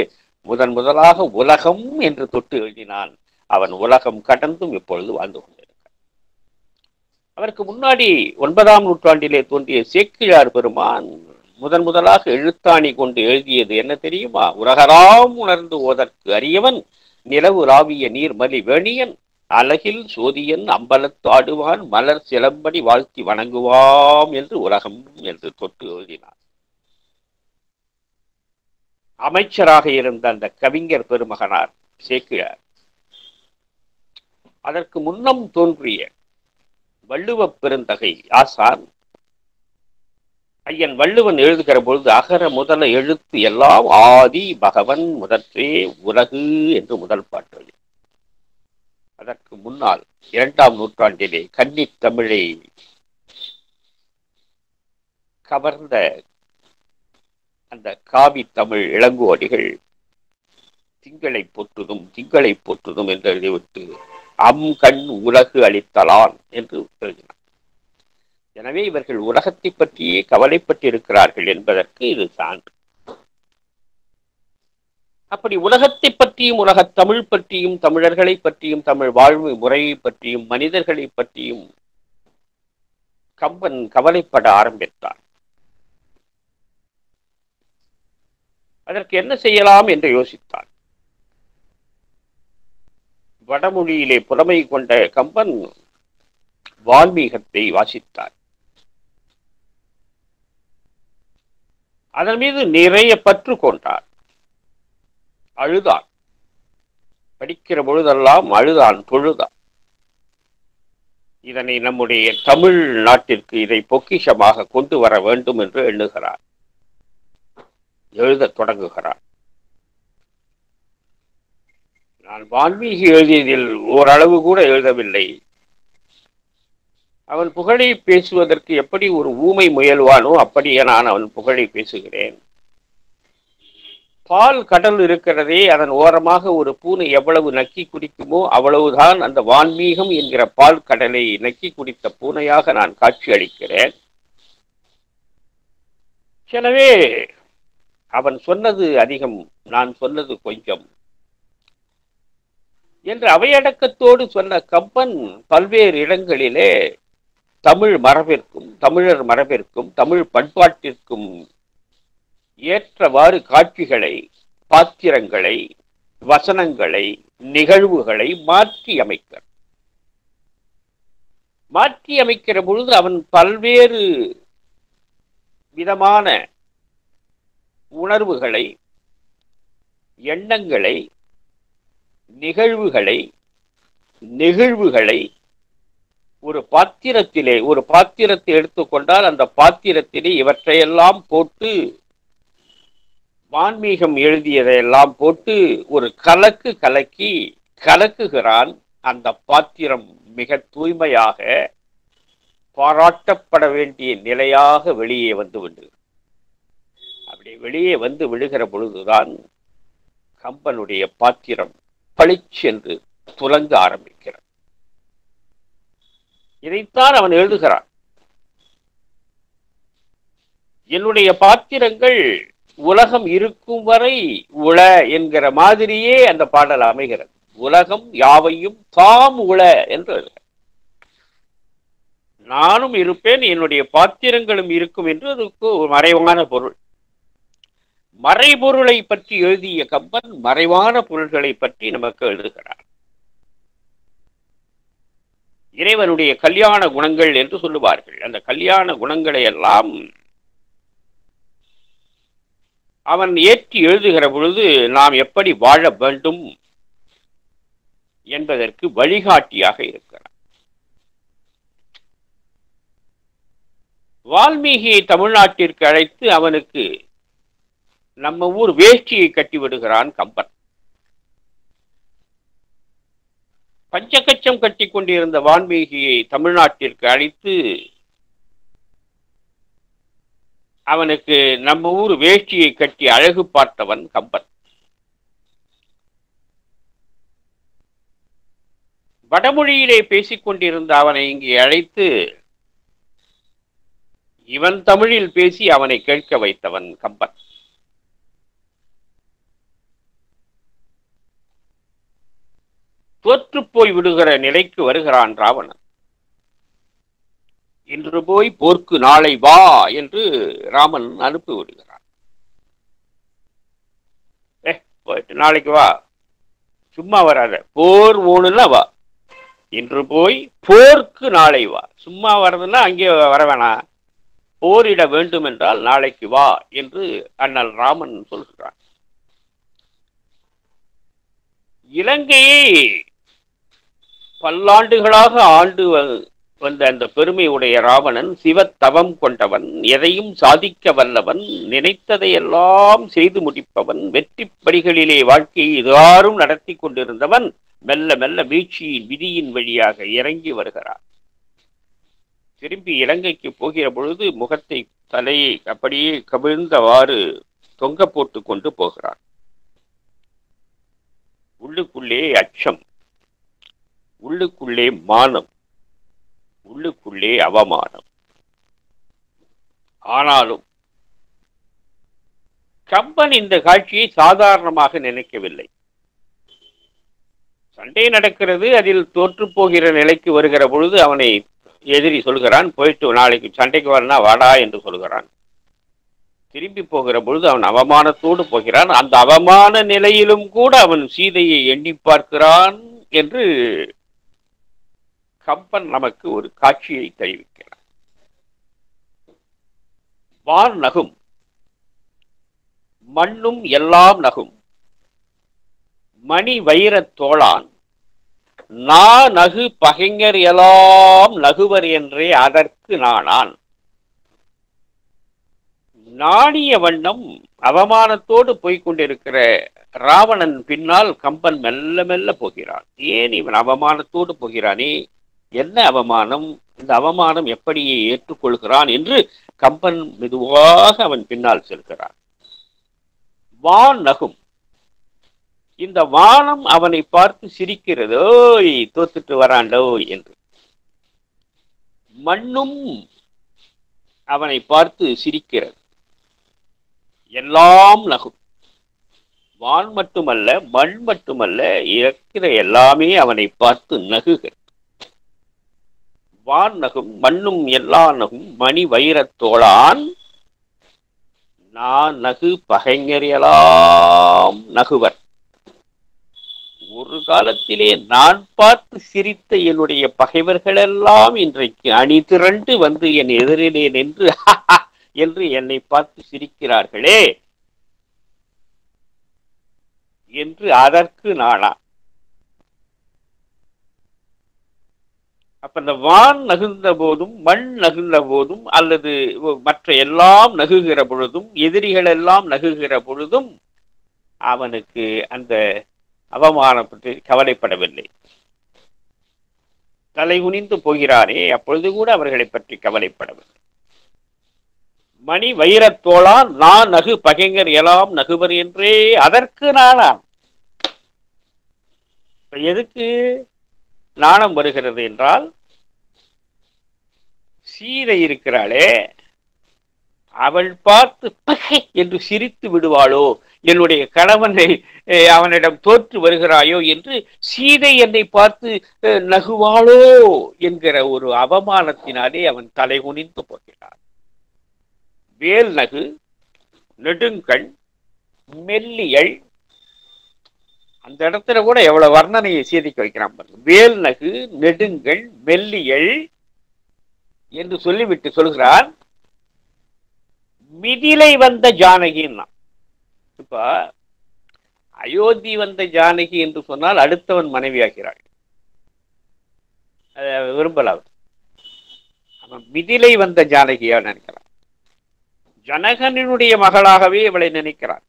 முதலாக உலகம் என்று தொட்டு எழுதினான். அவன் உலகம் கடந்தும் இப்பொழுது வாழ்ந்து கொண்டிருக்கிறான். அவருக்கு முன்னாடி 9ஆம் நூற்றாண்டிலே தோன்றிய சேக்கிழார் பெருமான் முதலாக எழுத்தாணி கொண்டு எழுதியது என்ன தெரியுமா? உலகராம் உணர்ந்து ஓதற்கு அறியவன் நிலவு ராவிய நீர்மலி வேணியன் அழகில் சோதியன் அம்பலத்து ஆடுவான் மலர் சிலம்படி வாழ்த்தி வணங்குவாம் என்று உலகம் என்று தொட்டு எழுதினார். அமைச்சராக இருந்த அந்த கவிஞர் பெருமகனார் சேக்கிழார். அதற்கு முன்னம் தோன்றிய வள்ளுவ பெருந்தகை ஆசான் ஐயன் வள்ளுவன் எழுதுகிற பொழுது அகர முதல எழுத்து எல்லாம் ஆதி பகவன் முதற்றே உலகு என்று முதல் பாட்டு. அதற்கு முன்னால் 2ஆம் நூற்றாண்டிலே கன்னித் தமிழை கவர்ந்த அந்த காவி தமிழ் இளங்கோடிகள் திங்களை போற்றுதும் திங்களை போற்றுதும் என்று எழுதிவிட்டு கண் உலகு அளித்தலான் என்று எழுதினார். எனவே இவர்கள் உலகத்தை பற்றியே கவலைப்பட்டிருக்கிறார்கள் என்பதற்கு இது சான்று. அப்படி உலகத்தை பற்றியும் உலகத் தமிழ் பற்றியும் தமிழர்களை பற்றியும் தமிழ் வாழ்வு முறையை பற்றியும் மனிதர்களை பற்றியும் கம்பன் கவலைப்பட ஆரம்பித்தார். அதற்கு என்ன செய்யலாம் என்று யோசித்தார். வடமொழியிலே புலமை கொண்ட கம்பன் வால்மீகத்தை வாசித்தார். அதன் மீது நிறைய பற்று கொண்டார். அழுதான். படிக்கிற பொழுதெல்லாம் அழுதான், தொழுதான். இதனை நம்முடைய தமிழ் நாட்டிற்கு இதை பொக்கிஷமாக கொண்டு வர வேண்டும் என்று எண்ணுகிறார். எழுத தொடங்குகிறார். நான் வால்மீகி எழுதியதில் ஓரளவு கூட எழுதவில்லை. அவன் புகழை பேசுவதற்கு எப்படி ஒரு ஊமை முயல்வானோ அப்படியே நான் அவன் புகழை பேசுகிறேன். பால் கடல் இருக்கிறதே, அதன் ஓரமாக ஒரு பூனை எவ்வளவு நக்கி குடிக்குமோ அவ்வளவுதான் அந்த வான்மீகம் என்கிற பால் கடலை நக்கி குடித்த பூனையாக நான் காட்சி அளிக்கிறேன். எனவே அவன் சொன்னது அதிகம், நான் சொன்னது கொஞ்சம் என்று அவையடக்கத்தோடு சொன்ன கம்பன் பல்வேறு இடங்களிலே தமிழ் மரபிற்கும் தமிழர் மரபிற்கும் தமிழ் பண்பாட்டிற்கும் ஏற்றவாறு காட்சிகளை, பாத்திரங்களை, வசனங்களை, நிகழ்வுகளை மாற்றி அமைக்கிற பொழுது அவன் பல்வேறு விதமான உணர்வுகளை, எண்ணங்களை, நிகழ்வுகளை ஒரு பாத்திரத்தை எடுத்துக்கொண்டால் அந்த பாத்திரத்திலே இவற்றையெல்லாம் போட்டு வான்மீகம் எழுதியதையெல்லாம் போட்டு ஒரு கலக்கி கலக்குகிறான். அந்த பாத்திரம் மிக தூய்மையாக பாராட்டப்பட வேண்டிய நிலையாக வெளியே வந்து விடுகிறது. அப்படி வெளியே வந்து விடுகிற பொழுதுதான் கம்பனுடைய பாத்திரம் பளிச்சென்று துலங்க ஆரம்பிக்கிறான். இதைத்தான் அவன் எழுதுகிறான். என்னுடைய பாத்திரங்கள் உலகம் இருக்கும் வரை உள என்கிற மாதிரியே அந்த பாடல் அமைகிறது. உலகம் யாவையும் தாம் உள என்று எழுதுகிறார். நானும் இருப்பேன், என்னுடைய பாத்திரங்களும் இருக்கும் என்று அதுக்கு ஒரு மறைவான பொருள். மறைபொருளை பற்றி எழுதிய கம்பன் மறைவான பொருள்களை பற்றி நமக்கு எழுதுகிறார். இறைவனுடைய கல்யாண குணங்கள் என்று சொல்லுவார்கள். அந்த கல்யாண குணங்களை எல்லாம் அவன் ஏற்றி எழுதுகிற பொழுது நாம் எப்படி வாழ வேண்டும் என்பதற்கு வழிகாட்டியாக இருக்கிறார். வால்மீகியை தமிழ்நாட்டிற்கு அழைத்து அவனுக்கு நம்ம ஊர் வேஷ்டியை கட்டி விடுகிறான் கம்பன். பஞ்சகச்சம் கட்டி கொண்டிருந்த வால்மீகியை தமிழ்நாட்டிற்கு அழைத்து அவனுக்கு நம்ம ஊர் வேஷ்டியை கட்டி அழகு பார்த்தவன் கம்பன். வடமொழியிலே பேசிக் கொண்டிருந்த அவனை இங்கே அழைத்து இவன் தமிழில் பேசி அவனை கேட்க வைத்தவன் கம்பன். தோற்று போய் விடுகிற நிலைக்கு வருகிறான் ராவணன். இன்று போய் போர்க்கு நாளை வா என்று ராமன் அனுப்பி விடுகிறான். போயிட்டு நாளைக்கு வா, சும்மா வராத, போர் ஓணுன்னா வா. இன்று போய் போர்க்கு நாளை வா, சும்மா வர்றதுன்னா அங்கே வர வேணாம், போரிட வேண்டும் என்றால் நாளைக்கு வா என்று அண்ணல் ராமன் சொல்கிறான். இலங்கையை பல்லாண்டுகளாக ஆண்டு வந்த அந்த பெருமையுடைய ராவணன் சிவத்தவம் கொண்டவன், எதையும் சாதிக்க வல்லவன், நினைத்ததையெல்லாம் செய்து முடிப்பவன், வெற்றி படிகளிலே வாழ்க்கையை யாரும் நடத்தி கொண்டிருந்தவன் மெல்ல மெல்ல வீழ்ச்சியின் விதியின் வழியாக இறங்கி வருகிறார். திரும்பி இலங்கைக்கு போகிற பொழுது முகத்தை தலையை அப்படியே கவிழ்ந்தவாறு தொங்க போட்டு கொண்டு போகிறார். உள்ளுக்குள்ளே அச்சம், உள்ளுக்குள்ளே மானம், உள்ளுக்குள்ளே அவமானம். ஆனாலும் கம்பன் இந்த காட்சியை சாதாரணமாக நினைக்கவில்லை. சண்டை நடக்கிறது, அதில் தோற்று போகிற நிலைக்கு வருகிற பொழுது அவனை எதிரி சொல்கிறான், போயிட்டு நாளைக்கு சண்டைக்கு வரனா வாடா என்று சொல்கிறான். திரும்பி போகிற பொழுது அவன் அவமானத்தோடு போகிறான். அந்த அவமான நிலையிலும் கூட அவன் சீதையை எண்ணி பார்க்கிறான் என்று கம்பன் நமக்கு ஒரு காட்சியை தெரிவிக்கிறான். வான் நகும், மண்ணும் எல்லாம் நகும், மணி வைரத் தோளான் நா நகு பகைஞர் எல்லாம் நகுவர் என்றே அதற்கு நானான். நாணிய வண்ணம் அவமானத்தோடு போய்கொண்டிருக்கிற ராவணன் பின்னால் கம்பன் மெல்ல மெல்ல போகிறான். ஏன் இவன் அவமானத்தோடு போகிறானே, என்ன அவமானம், இந்த அவமானம் எப்படி ஏற்றுக்கொள்கிறான் என்று கம்பன் மெதுவாக அவன் பின்னால் செல்கிறான். வான் நகும், இந்த வானம் அவனை பார்த்து சிரிக்கிறதோ, தோத்துட்டு வராண்டோ என்று. மண்ணும் அவனை பார்த்து சிரிக்கிறது. எல்லாம் நகும், வான் மட்டுமல்ல, மண் மட்டுமல்ல, இருக்கிற எல்லாமே அவனை பார்த்து நகுகிறது. வான் நகும், மண்ணும் எல்லா நகும், மணி வைரத் தோளான் நான் நகு பகைஞரெல்லாம் நகுவர். ஒரு காலத்திலே நான் பார்த்து சிரித்த என்னுடைய பகைவர்கள் எல்லாம் இன்றைக்கு அணி திரண்டு வந்து என் எதிரிலே நின்று என்று என்னை பார்த்து சிரிக்கிறார்களே என்று அதற்கு நானா. அப்ப இந்த வான் நகுந்த போதும், மண் நகுந்த போதும், அல்லது மற்ற எல்லாம் நகுகிற பொழுதும், எதிரிகள் எல்லாம் நகுகிற பொழுதும் அவனுக்கு அந்த அவமானம் பற்றி கவலைப்படவில்லை. தலை குனிந்து போகிறானே, அப்பொழுது கூட அவர்களை பற்றி கவலைப்படவில்லை. மணி வைரத் தோளான் நான் நகு பகைஞர் எல்லாம் நகுவர் என்றே அதற்கு நானாம். எதுக்கு நாணம் வருகிறது என்றால், சீதை இருக்கிறாளே, அவள் பார்த்து பகை என்று சிரித்து விடுவாளோ, என்னுடைய கணவனை அவனிடம் தோற்று வருகிறாயோ என்று சீதை என்னை பார்த்து நகுவாளோ என்கிற ஒரு அவமானத்தினாலே அவன் தலை குனிந்து போகிறான். வேல் நகு நெடுங்கண் மெல்லியள், அந்த இடத்துல கூட எவ்வளவு வர்ணனையை சீதைக்கு வைக்கிறான் பாருங்க. வேல் நகு நெடுங்கண் மெல்லியள் என்று சொல்லிவிட்டு சொல்கிறான், மிதிலை வந்த ஜானகின்னா. இப்ப அயோத்தி வந்த ஜானகி என்று சொன்னால் அடுத்தவன் மனைவியாகிறாள், விரும்பலாம். அவன் மிதிலை வந்த ஜானகியா நினைக்கிறான். ஜனகனுடைய மகளாகவே இவளை நினைக்கிறான்.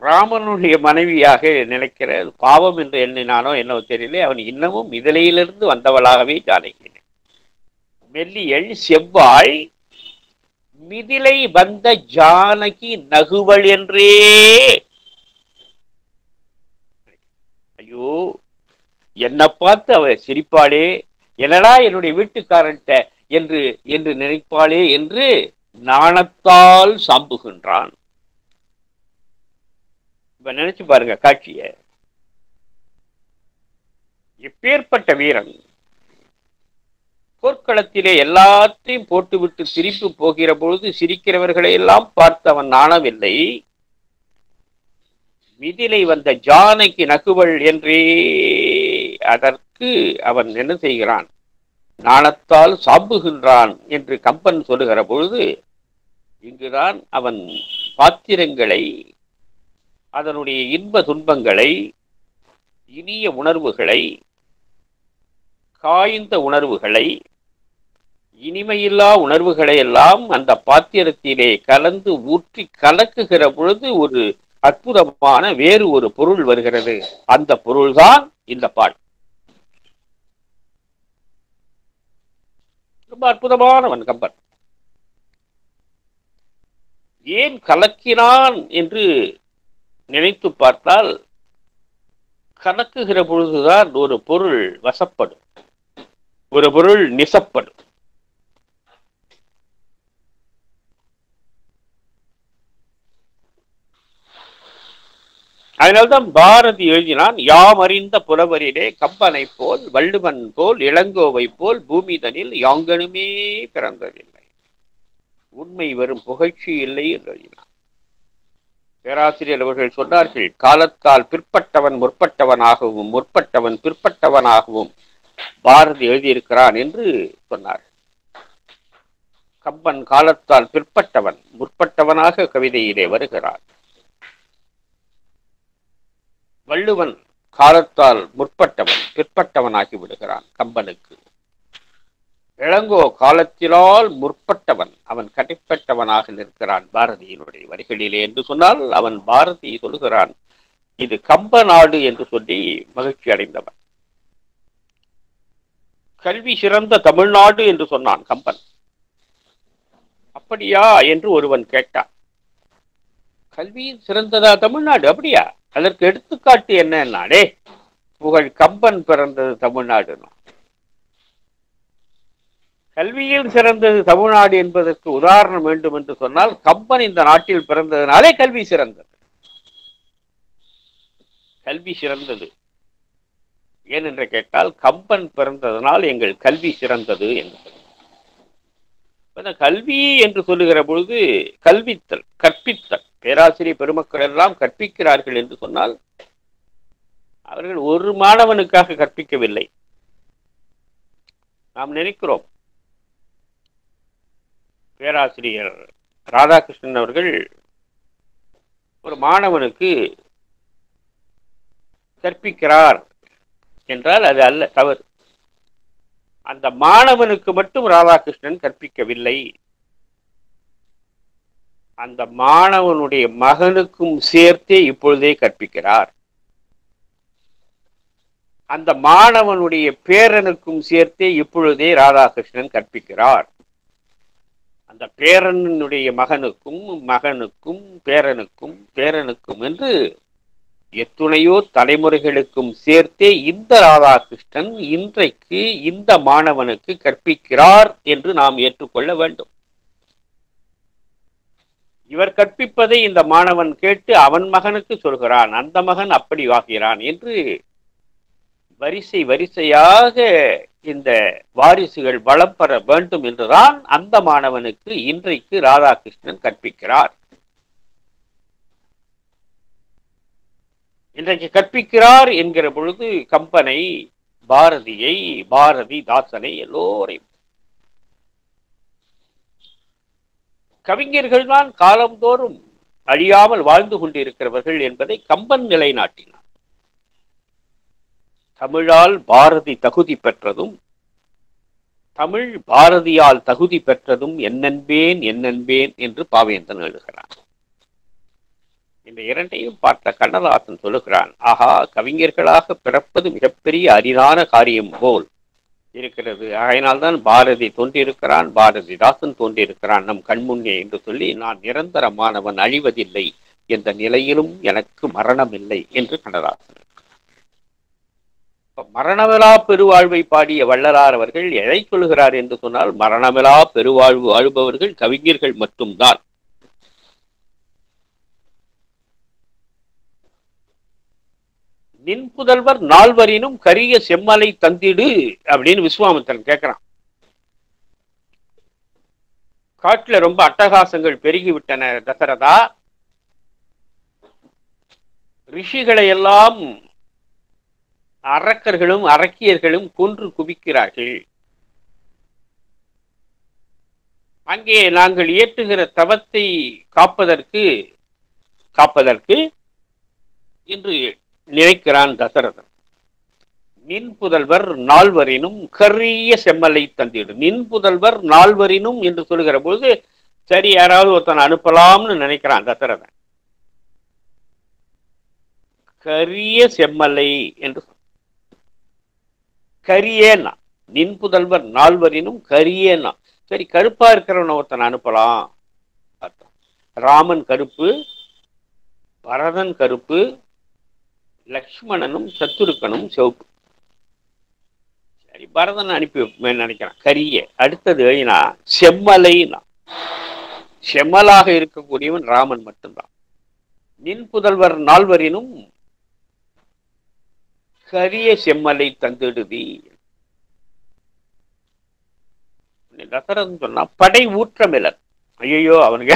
ராமனுடைய மனைவியாக நினைக்கிற பாவம் என்று எண்ணினானோ என்னவோ தெரியல, அவன் இன்னமும் மிதிலையிலிருந்து வந்தவளாகவே ஜானகி. மெல்லியள் செவ்வாய் மிதிலை வந்த ஜானகி நகுவள் என்றே. ஐயோ, என்னை பார்த்து அவ சிரிப்பாளே, என்னடா என்னுடைய வீட்டுக்காரன்ட்ட என்று என்று நினைப்பாளே என்று நாணத்தால் சாம்புகின்றான். இப்ப நினைச்சு பாருங்க காட்சிய. எப்பேற்பட்ட வீரன் போர்க்களத்திலே எல்லாத்தையும் போட்டுவிட்டு திருப்பி போகிற பொழுது சிரிக்கிறவர்களை எல்லாம் பார்த்து அவன் நாணவில்லை. மிதிலை வந்த ஜானகி நகுவள் என்றே அதற்கு அவன் என்ன செய்கிறான், நாணத்தால் சாம்புகின்றான் என்று கம்பன் சொல்லுகிற பொழுது, இங்குதான் அவன் பாத்திரங்களை, அதனுடைய இன்ப துன்பங்களை, இனிய உணர்வுகளை, காய்ந்த உணர்வுகளை, இனிமையில்லா உணர்வுகளை எல்லாம் அந்த பாத்திரத்திலே கலந்து ஊற்றி கலக்குகிற பொழுது ஒரு அற்புதமான வேறு ஒரு பொருள் வருகிறது. அந்த பொருள்தான் இந்த பாடல். ரொம்ப அற்புதமானவன் கம்பன். ஏன் கலக்கினான் என்று நினைத்து பார்த்தால், கலக்குகிற பொழுதுதான் ஒரு பொருள் வசப்படும், ஒரு பொருள் நிசப்படும். அதனால்தான் பாரதி எழுதினான், யாம் அறிந்த புலவரிலே கம்பனை போல் வள்ளுவன் போல் இளங்கோவை போல் பூமிதனில் யாங்கனுமே பிறந்ததில்லை, உண்மை வரும் புகழ்ச்சி இல்லை என்று எழுதினான். பேராசிரியர் அவர்கள் சொன்னார்கள், காலத்தால் பிற்பட்டவன் முற்பட்டவனாகவும் முற்பட்டவன் பிற்பட்டவனாகவும் பாரதி எழுதியிருக்கிறான் என்று சொன்னார். கம்பன் காலத்தால் பிற்பட்டவன் முற்பட்டவனாக கவிதையிலே வருகிறான். வள்ளுவன் காலத்தால் முற்பட்டவன் பிற்பட்டவனாகி விடுகிறான் கம்பனுக்கு. இளங்கோ காலத்திலால் முற்பட்டவன், அவன் கடைப்பட்டவனாக நிற்கிறான் பாரதியினுடைய வரிகளிலே என்று சொன்னால், அவன் பாரதி சொல்கிறான் இது கம்ப நாடு என்று சொல்லி மகிழ்ச்சி அடைந்தவன். கல்வி சிறந்த தமிழ்நாடு என்று சொன்னான் கம்பன். அப்படியா என்று ஒருவன் கேட்டான். கல்வியில் சிறந்ததா தமிழ்நாடு? அப்படியா? அதற்கு எடுத்துக்காட்டு என்னன்னாடே, புகழ் கம்பன் பிறந்தது தமிழ்நாடு. கல்வியில் சிறந்தது தமிழ்நாடு என்பதற்கு உதாரணம் வேண்டும் என்று சொன்னால், கம்பன் இந்த நாட்டில் பிறந்ததுனாலே கல்வி சிறந்தது. கல்வி சிறந்தது ஏனென்று கேட்டால், கம்பன் பிறந்ததனால் எங்கள் கல்வி சிறந்தது என்று சொல்லுங்கள். கல்வி என்று சொல்லுகிற பொழுது கல்வித்தல், கற்பித்தல். பேராசிரியர் பெருமக்கள் எல்லாம் கற்பிக்கிறார்கள் என்று சொன்னால், அவர்கள் ஒரு மாணவனுக்காக கற்பிக்கவில்லை. நாம் நினைக்கிறோம் பேராசிரியர் ராதாகிருஷ்ணன் அவர்கள் ஒரு மாணவனுக்கு கற்பிக்கிறார் என்றால் அது அல்ல, தவறு. அந்த மாணவனுக்கு மட்டும் ராதாகிருஷ்ணன் கற்பிக்கவில்லை, அந்த மாணவனுடைய மகனுக்கும் சேர்த்தே இப்பொழுதே கற்பிக்கிறார். அந்த மாணவனுடைய பேரனுக்கும் சேர்த்தே இப்பொழுதே ராதாகிருஷ்ணன் கற்பிக்கிறார். அந்த பேரனுடைய மகனுக்கும் மகனுக்கும் பேரனுக்கும் பேரனுக்கும் என்று எத்துணையோ தலைமுறைகளுக்கும் சேர்த்தே இந்த ராதாகிருஷ்ணன் இன்றைக்கு இந்த மாணவனுக்கு கற்பிக்கிறார் என்று நாம் ஏற்றுக்கொள்ள வேண்டும். இவர் கற்பிப்பதை இந்த மாணவன் கேட்டு அவன் மகனுக்கு சொல்கிறான், அந்த மகன் அப்படி ஆகிறான் என்று வரிசை வரிசையாக இந்த வாரிசுகள் வளம் பெற வேண்டும் என்றுதான் அந்த மாணவனுக்கு இன்றைக்கு ராதாகிருஷ்ணன் கற்பிக்கிறார். இன்றைக்கு கற்பிக்கிறார் என்கிற பொழுது கம்பனை, பாரதியை, பாரதிதாசனை எல்லோரையும், கவிஞர்கள் தான் காலந்தோறும் அழியாமல் வாழ்ந்து கொண்டிருக்கிறவர்கள் என்பதை கம்பன் நிலைநாட்டினார். தமிழால் பாரதி தகுதி பெற்றதும் தமிழ் பாரதியால் தகுதி பெற்றதும் என்னென்பேன் என்னென்பேன் என்று பாவேந்தன் எழுதுகிறான். இந்த இரண்டையும் பார்த்த கண்ணதாசன் சொல்லுகிறான், ஆஹா, கவிஞர்களாக பிறப்பது மிகப்பெரிய அரிதான காரியம் போல் இருக்கிறது. அதனால்தான் பாரதி தோன்றியிருக்கிறான், பாரதிதாசன் தோன்றியிருக்கிறான் நம் கண்முன்னே என்று சொல்லி, நான் நிரந்தரமானவன், அழிவதில்லை என்ற நிலையிலும் எனக்கு மரணம் இல்லை என்று கண்ணதாசன். மரணமிலா பெருவாழ்வை பாடிய வள்ளலார் அவர்கள் எதை சொல்கிறார் என்று சொன்னால், மரணமிலா பெருவாழ்வு வாழ்பவர்கள் கவிஞர்கள் மட்டும்தான். நின் புதல்வர் நால்வரினும் கரிய செம்மலை தந்திடு அப்படின்னு விஸ்வாமித்திரன் கேட்கிறான். காட்டுல ரொம்ப அட்டகாசங்கள் பெருகிவிட்டன தசரதா, ரிஷிகளை எல்லாம் அரக்கர்களும் அரக்கியர்களும் கொன்று குவிக்கிறார்கள். அங்கே நாங்கள் இயற்றுகிற தவத்தை காப்பதற்கு என்று நினைக்கிறான் தசரதன். நின் புதல்வர் நால்வரினும் கரிய செம்மலை தந்திடு. நின் புதல்வர் நால்வரினும் என்று சொல்லுகிற பொழுது சரி, யாராவது ஒருத்தன் அனுப்பலாம்னு நினைக்கிறான் தசரதன். கரிய செம்மலை என்று கரியேனா, நின் புதல்வர் நால்வரினும் கரியேனா, சரி கருப்பா இருக்கிறவன ஒருத்தன் அனுப்பலாம். ராமன் கருப்பு, பரதன் கருப்பு, லக்ஷ்மணனும் சத்துருக்கனும் சிவப்பு. சரி, பரதன் அனுப்பி வைப்பேன்னு நினைக்கிறான். கரிய அடுத்தது எழுதினா செம்மலைனா, செம்மலாக இருக்கக்கூடியவன் ராமன் மட்டும்தான். நின் புதல்வர் நால்வரினும் கரிய செம்மலை தந்திடுதி. தசரதன் சொன்னா படை ஊற்றமில்லர். ஐயோ, அவனுக்கு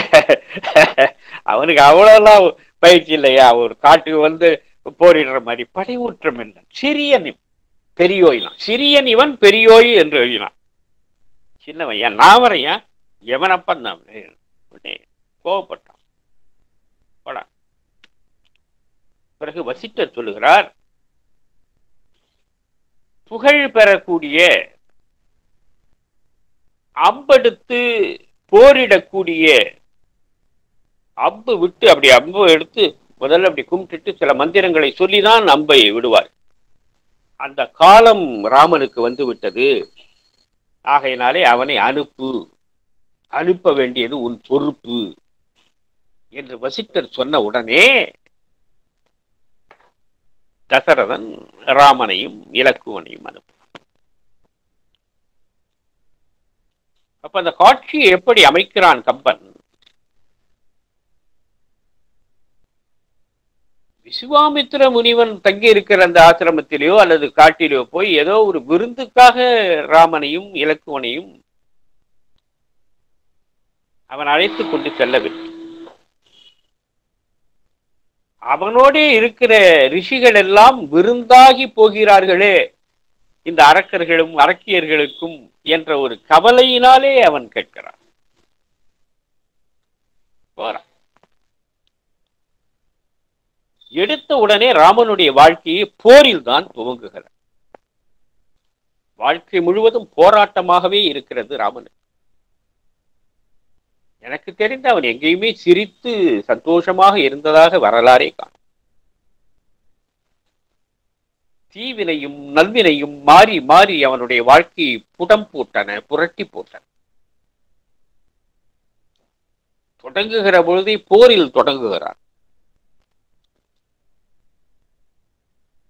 அவ்வளவுலாம் பயிற்சி இல்லையா, ஒரு காட்டுக்கு வந்து போரிடுற மாதிரி. படை ஊற்றமில்லர் சிறியன் பெரியோயினான், சிறியன் இவன் பெரியோய் என்று எழுதினான். சின்னவன் ஏன் நாவரையா எவனப்பன் தான் கோவப்பட்டான். பிறகு வசிட்டர் சொல்லுகிறார், புகழ் பெறக்கூடிய அம்பெடுத்து போரிடக்கூடிய, அம்பு விட்டு அப்படி அம்பு எடுத்து முதல்ல அப்படி கும்பிட்டுட்டு சில மந்திரங்களை சொல்லிதான் அம்பை விடுவார். அந்த காலம் ராமனுக்கு வந்து விட்டது. ஆகையினாலே அவனை அனுப்ப வேண்டியது உன் பொறுப்பு என்று வசிட்டர் சொன்ன உடனே தசரதன் ராமனையும் இலக்குவனையும் அனுப்ப. அப்ப அந்த காட்சியை எப்படி அமைக்கிறான் கம்பன்? விசுவாமித்திர முனிவன் தங்கி இருக்கிற அந்த ஆசிரமத்திலேயோ அல்லது காட்டிலேயோ போய் ஏதோ ஒரு விருந்துக்காக ராமனையும் இலக்குவனையும் அவன் அழைத்துக் கொண்டு செல்லவில்லை. அவனோடே இருக்கிற ரிஷிகள் எல்லாம் விருந்தாகி போகிறார்களே இந்த அரக்கர்களும் அரக்கியர்களுக்கும் என்ற ஒரு கவலையினாலே அவன் கேட்கிறான். போறான். எடுத்த உடனே ராமனுடைய வாழ்க்கையை போரில் தான் துவங்குகிறார். வாழ்க்கை முழுவதும் போராட்டமாகவே இருக்கிறது ராமனுக்கு. எனக்கு தெரிந்த அவன் எங்கேயுமே சிரித்து சந்தோஷமாக இருந்ததாக வரலாறே காணும். தீவினையும் நல்வினையும் மாறி மாறி அவனுடைய வாழ்க்கையை புடம் போட்டன, புரட்டி போட்டன. தொடங்குகிற பொழுதே போரில் தொடங்குகிறான்.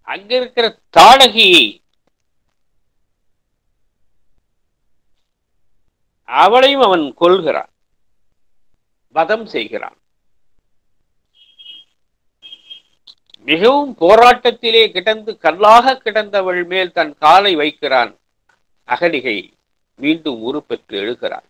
அங்க இருக்கிற தாடகியை அவளையும் அவன் கொல்கிறான், வதம் செய்கிறான். மிகவும் போராட்டத்திலே கிடந்து கல்லாக கிடந்தவள் மேல் தன் காலை வைக்கிறான். அகலிகை மீண்டும் உருப்பெற்று எழுகிறான்.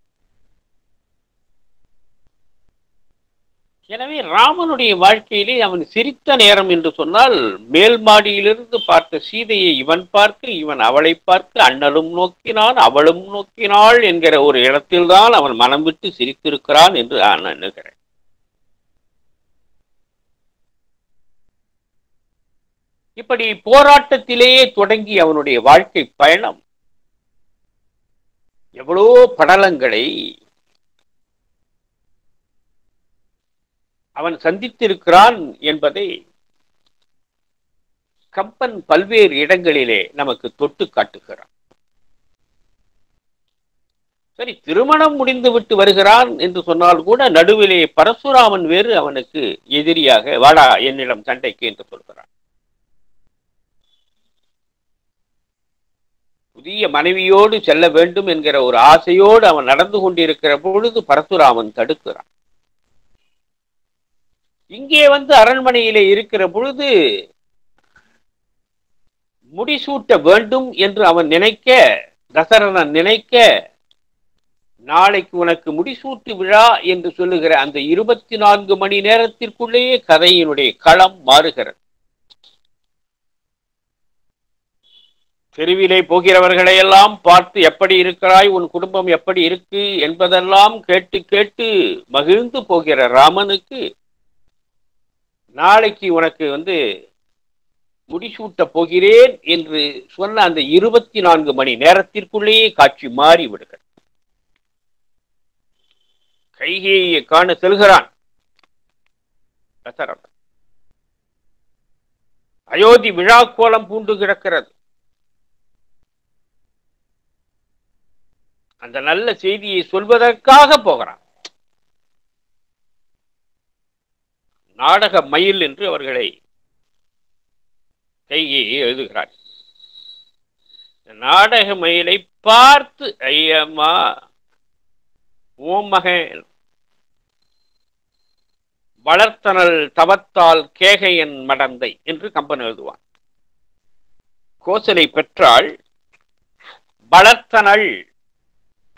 எனவே ராமனுடைய வாழ்க்கையிலே அவன் சிரித்த நேரம் என்று சொன்னால், மேல் மாடியிலிருந்து பார்த்த சீதையை இவன் பார்க்க, இவன் அவளை பார்க்க, அண்ணலும் நோக்கினான் அவளும் நோக்கினாள் என்கிற ஒரு இடத்தில்தான் அவன் மனம் விட்டு சிரித்திருக்கிறான் என்று நான் எண்ணுகிறேன். இப்படி போராட்டத்திலேயே தொடங்கி அவனுடைய வாழ்க்கை பயணம் எவ்வளோ படலங்களை அவன் சந்தித்திருக்கிறான் என்பதை கம்பன் பல்வேறு இடங்களிலே நமக்கு தொட்டு காட்டுகிறான். சரி, திருமணம் முடிந்து விட்டு வருகிறான் என்று சொன்னால் கூட நடுவிலே பரசுராமன் வேறு அவனுக்கு எதிரியாக வாடா என்னிடம் சண்டைக்கு என்று சொல்கிறான். புதிய மனைவியோடு செல்ல வேண்டும் என்கிற ஒரு ஆசையோடு அவன் நடந்து கொண்டிருக்கிற பொழுது பரசுராமன் தடுக்கிறான். இங்கே வந்து அரண்மனையிலே இருக்கிற பொழுது முடிசூட்ட வேண்டும் என்று அவன் நினைக்க, தசரதன் நினைக்க, நாளைக்கு உனக்கு முடிசூட்டு விழா என்று சொல்லுகிற அந்த 24 மணி நேரத்திற்குள்ளேயே கதையினுடைய களம் மாறுகிறது. தெருவிலே போகிறவர்களை எல்லாம் பார்த்து எப்படி இருக்கிறாய், உன் குடும்பம் எப்படி இருக்கு என்பதெல்லாம் கேட்டு கேட்டு மகிழ்ந்து போகிற ராமனுக்கு நாளைக்கு உனக்கு வந்து முடிசூட்ட போகிறேன் என்று சொன்ன அந்த 24 மணி நேரத்திற்குள்ளேயே காட்சி மாறி விடுகிறது. கைகேயியை காண செல்கிறான் தசரதன். அயோத்தி விழா கோலம் பூண்டு கிடக்கிறது. அந்த நல்ல செய்தியை சொல்வதற்காக போகிறான். நாடக மயில் என்று அவர்களை கைகேயி எழுதுகிறார். நாடக மயிலை பார்த்து ஐயம்மா ஓம் மகன் வளர்த்தனல் தவத்தால் கேகையன் மடந்தை என்று கம்பன் எழுதுவான். கோசலை பெற்றால் வளர்த்தனள்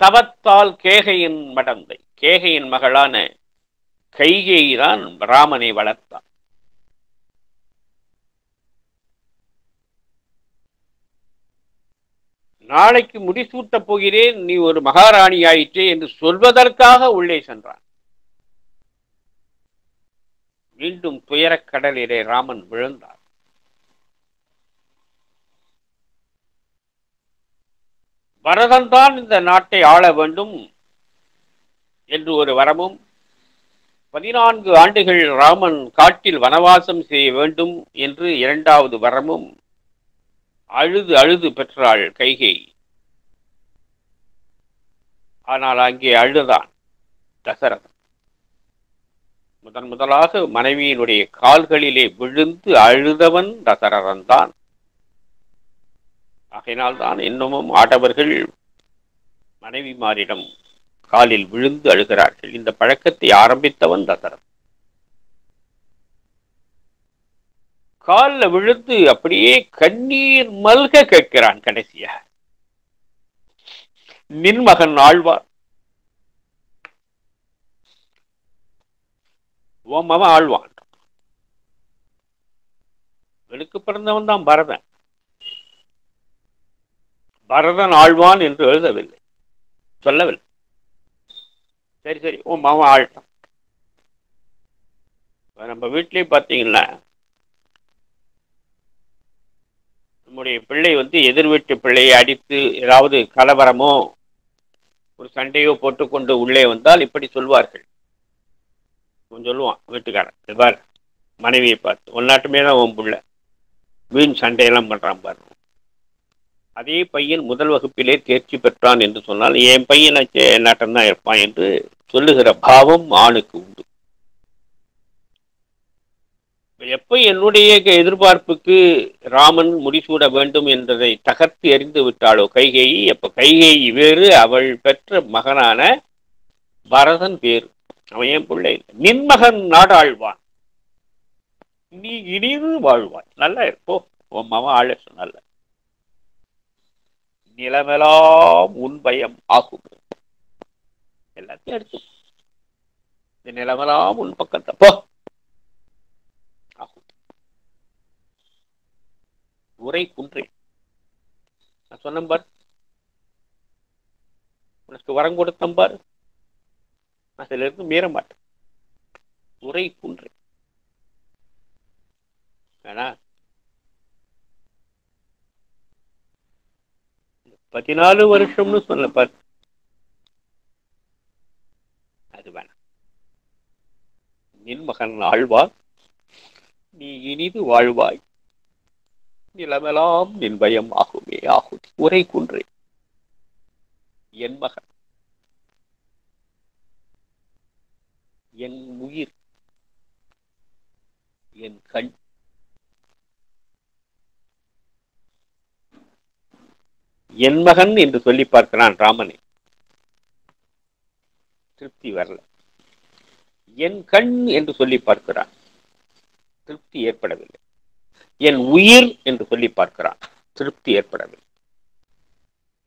தவத்தால் கேகையின் மடந்தை. கேகையின் மகளான கைகேயிதான் ராமனை வளர்த்தான். நாளைக்கு முடிசூட்டப் போகிறேன், நீ ஒரு மகாராணி ஆயிற்றே என்று சொல்வதற்காக உள்ளே சென்றான். மீண்டும் துயரக் கடலிலே ராமன் விழுந்தார். பரதன் தான் இந்த நாட்டை ஆள வேண்டும் என்று ஒரு வரமும், 14 ஆண்டுகள் ராமன் காட்டில் வனவாசம் செய்ய வேண்டும் என்று 2வது வரமும் அழுது அழுது பெற்றாள் கைகேயி. ஆனால் அங்கே அழுதான் தசரதன். முதலாக மனைவியினுடைய கால்களிலே விழுந்து அழுதவன் தசரதன் தான். ஆகையினால்தான் இன்னமும் ஆடவர்கள் மனைவிமாரிடம் காலில் விழுந்து அழுகிறார்கள். இந்த பழக்கத்தை ஆரம்பித்தவன் தசரதன். காலில் விழுந்து அப்படியே கண்ணீர் மல்க கேட்கிறான் கடைசியா, நின் மகன் ஆழ்வார், உன் மகன் ஆழ்வான். வெளுக்கு பிறந்தவன் தான் பரதன். பரதன் ஆழ்வான் என்று எழுதவில்லை, சொல்லவில்லை. சரி சரி, உன் மகன் ஆழ்வான். நம்ம வீட்டிலே பார்த்தீங்கன்னா நம்முடைய பிள்ளை எதிர் வீட்டு பிள்ளையை அடித்து ஏதாவது கலவரமோ ஒரு சண்டையோ போட்டுக்கொண்டு உள்ளே வந்தால் இப்படி சொல்வார்கள். சொல்லுவான் வீட்டுக்காரன், பார் மனைவியை பார்த்து, உன்னாட்டுமே தான் உன் பிள்ளை வீண் சண்டையெல்லாம் பண்றான் பாரு. அதே பையன் முதல் வகுப்பிலே தேர்ச்சி பெற்றான் என்று சொன்னால் என் பையனாச்சே என்னாட்டம் தான் இருப்பான் என்று சொல்லுகிற பாவம் ஆணுக்கு உண்டு. எப்ப என்னுடைய எதிர்பார்ப்புக்கு ராமன் முடிசூட வேண்டும் என்பதை தகர்த்து எறிந்து விட்டாளோ கைகேயி, அப்ப கைகேயி வேறு, அவள் பெற்ற மகனான பரதன் வேறு. அவன் என் பிள்ளை. நின் மகன் நாடாழ்வான், நீ இனிது வாழ்வாய். நல்லா இருப்போ, உன் மகன் ஆள நல்ல. நிலமெல்லாம் உன் பயம் ஆகும். எல்லாத்தையும் எடுத்து இந்த நிலமெல்லாம் உன் பக்கத்தை போ. உரை குன்றேன். நான் சொன்னேன் பார், உனக்கு வரம் கொடுத்தேன் பார், நான் சில இருந்து மீற மாட்டேன். உரை குன்றேன். ஆனா 14 வருஷம்னு சொன்ன பார், அது வேணாம். நின் மகன் ஆழ்வார், நீ இனிது வாழ்வாய். நிலமெல்லாம் நின் பயம் ஆகுமே ஆகுதி. உரை குன்றே என் மகன், என் உயிர், என் கண், என் மகன் என்று சொல்லி பார்க்கிறான் ராமனை. திருப்தி வரல. என் கண் என்று சொல்லி பார்க்கிறான், திருப்தி ஏற்படவில்லை. என் உயிர் என்று சொல்லி பார்க்கிறான், திருப்தி ஏற்படவில்லை.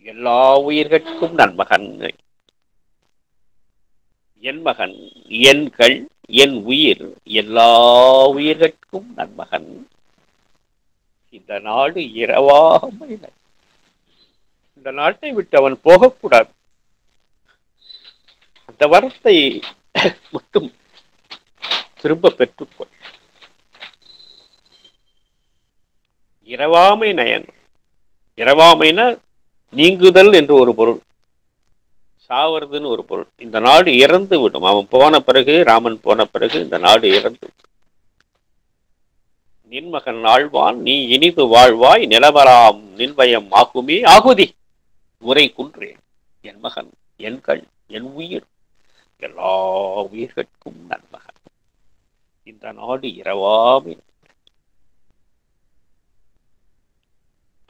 எல்லா உயிர்கட்கும் நன்மகன். என் மகன், என் கண், என் உயிர், எல்லா உயிர்கட்கும் நன்மகன். இந்த நாடு இரவாமை. இந்த நாட்டை விட்டு அவன் போகக்கூடாது. அந்த வரத்தை மட்டும் திரும்ப பெற்றுக்கொள். இரவாமை நயன். இரவாமைனா நீங்குதல் என்று ஒரு பொருள், சாவறதுன்னு ஒரு பொருள். இந்த நாடு இறந்து விடும். அவன் போன பிறகு, ராமன் போன பிறகு இந்த நாடு இறந்து விடும். நின் மகன் ஆழ்வான், நீ இனிது வாழ்வாய். நிலவராம் நின்வயம் ஆகுமே ஆகுதி. உரை குன்றேன் என் மகன், என் கண், என் உயிர், எல்லா உயிர்கட்கும் நன்மகன். இந்த நாடு இரவாமை.